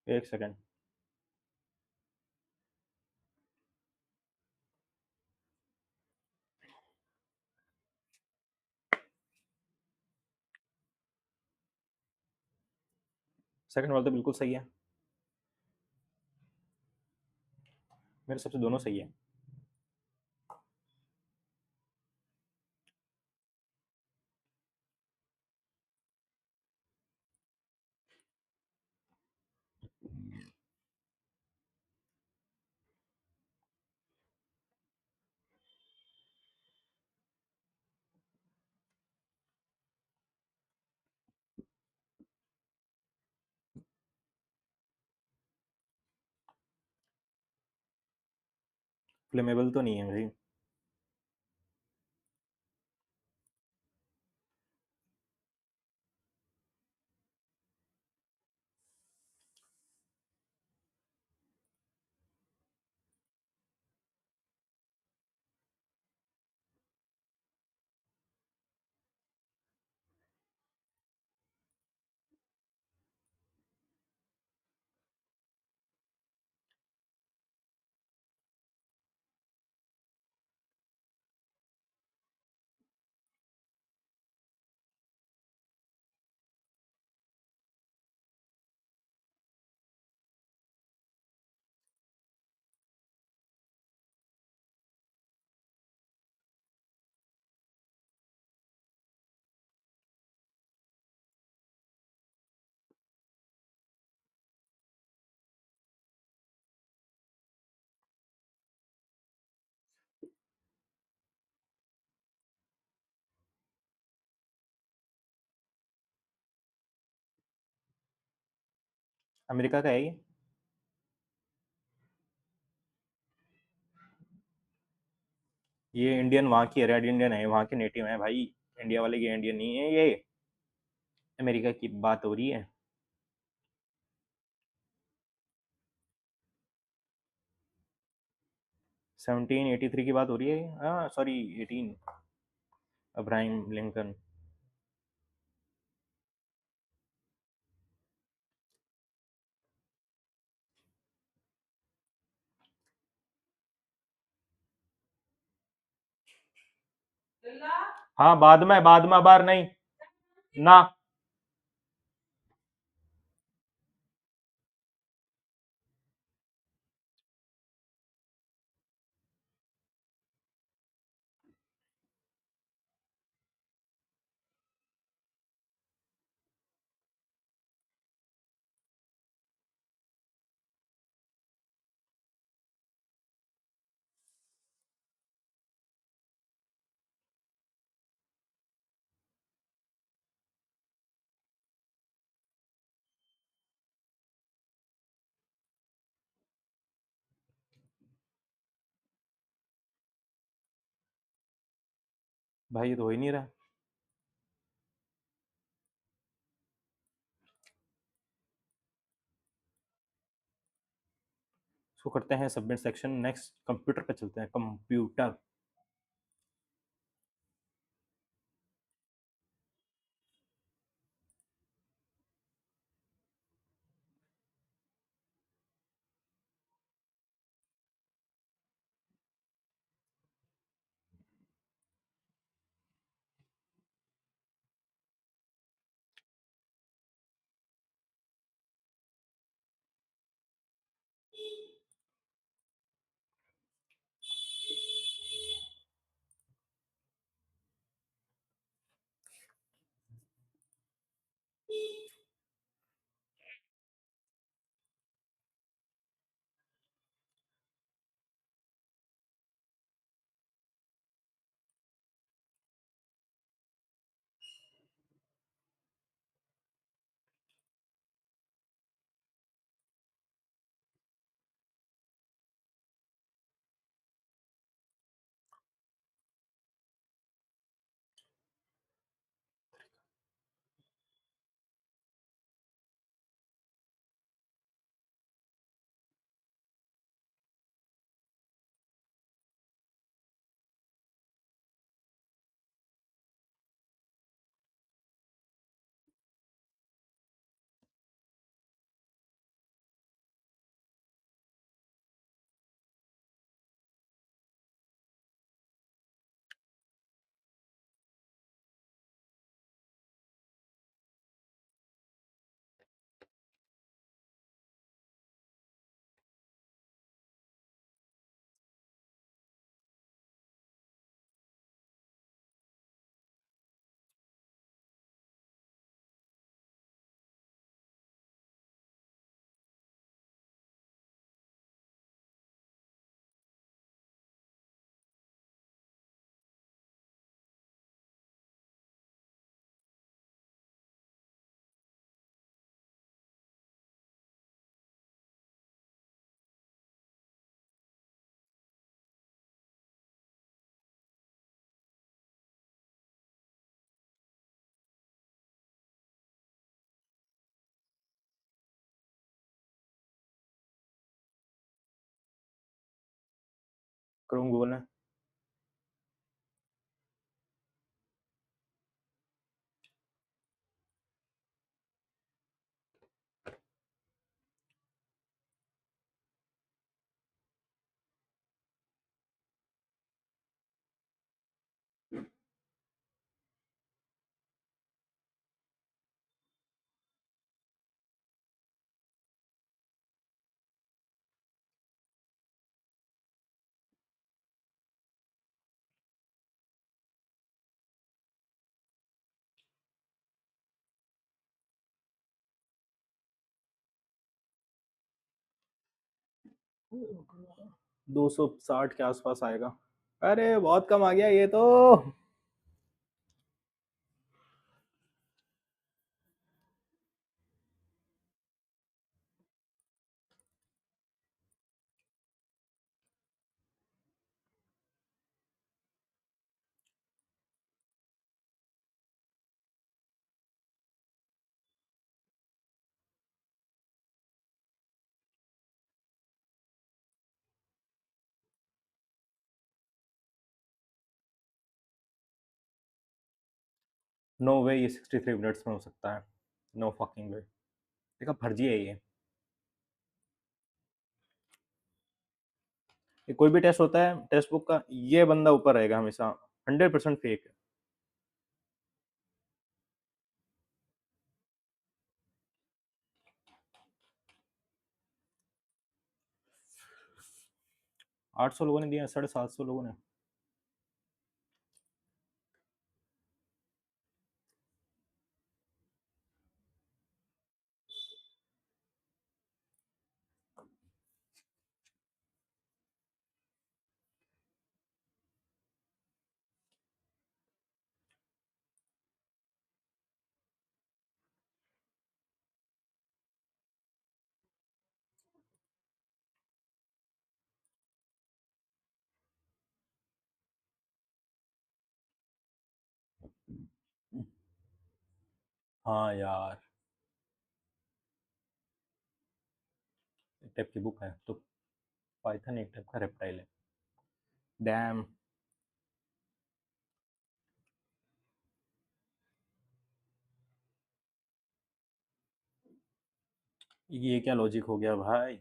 एक सेकंड। सेकंड वाला तो बिल्कुल सही है। मेरे सबसे दोनों सही है। फ्लेमेबल तो नहीं है भाई। अमेरिका का है ये? ये इंडियन वहाँ की है, रेड इंडियन है, वहाँ के नेटिव है भाई। इंडिया वाले के इंडियन नहीं है ये। अमेरिका की बात हो रही है। 1783 की बात हो रही है, हाँ सॉरी 18। Abraham Lincoln. हाँ बाद में बार नहीं ना। भाई ये तो हो ही नहीं रहा। इसको करते हैं सबमिट सेक्शन, नेक्स्ट कंप्यूटर पे चलते हैं, कंप्यूटर। क्रोम गूगल ने। दो सौ साठ के आसपास आएगा। अरे बहुत कम आ गया ये तो। नो वे ये 63 मिनट्स में हो सकता है। No fucking way. देखा फर्जी है ये कोई भी टेस्ट होता है टेक्स्ट बुक का, ये बंदा ऊपर रहेगा हमेशा। 100% फेक है। 800 लोगों ने दिया, 750 लोगों ने। हाँ यार, एक टाइप की बुक है तो। पाइथन एक टाइप का रेप्टाइल है। डैम। ये क्या लॉजिक हो गया भाई।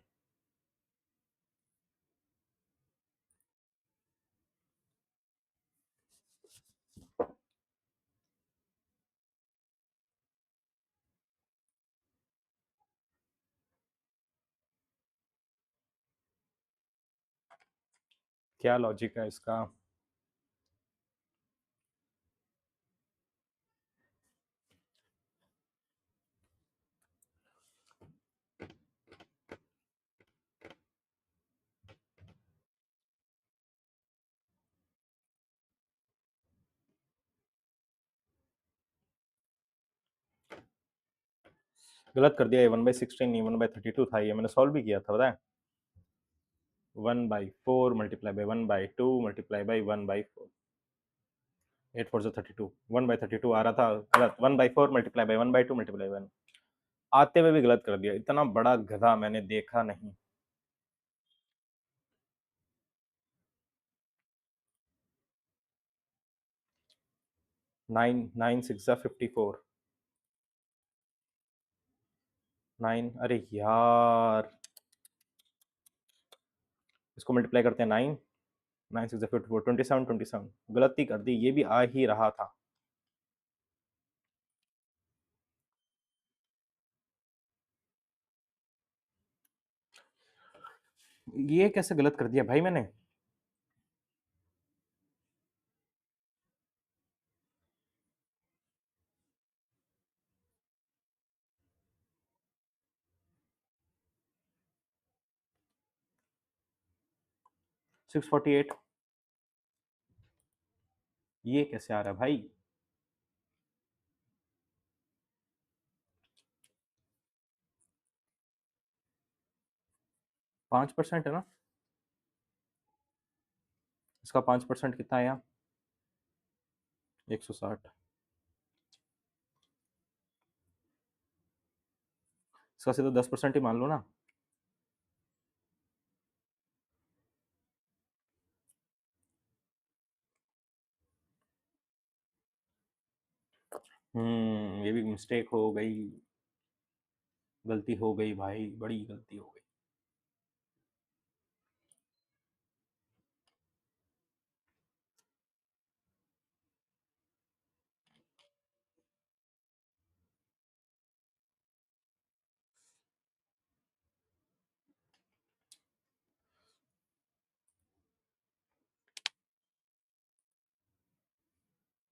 क्या लॉजिक है इसका। गलत कर दिया। ये 1/16 नहीं, 1/32 था। ये मैंने सॉल्व भी किया था, पता है। 1/4 मल्टीप्लाई बाई 1/2 मल्टीप्लाई बाई 1/4। 8 4 32। 1/32 आ रहा था गलत। 1/4 मल्टीप्लाई बाई 1/2 मल्टीप्लाई 1। आते हुए भी गलत कर दिया। इतना बड़ा गधा मैंने देखा नहीं। 9 9 6 54। 9, अरे यार, इसको मल्टीप्लाई करते हैं 9। 9 6 54, 27 27। गलती कर दी, ये भी आ ही रहा था। ये कैसे गलत कर दिया भाई मैंने। 648। ये कैसे आ रहा है भाई। 5% है ना। इसका 5% कितना आया। 160। इसका सीधा 10% ही मान लो ना। ये भी मिस्टेक हो गई, गलती हो गई भाई, बड़ी गलती हो गई।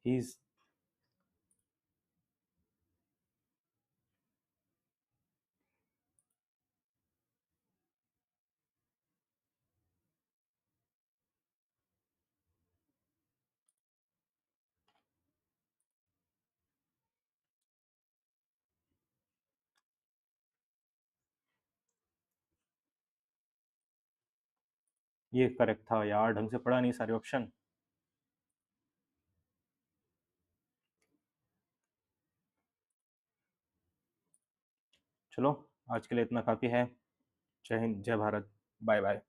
He is. ये करेक्ट था यार, ढंग से पढ़ा नहीं सारे ऑप्शन। चलो, आज के लिए इतना काफ़ी है। जय हिंद, जय भारत, बाय बाय।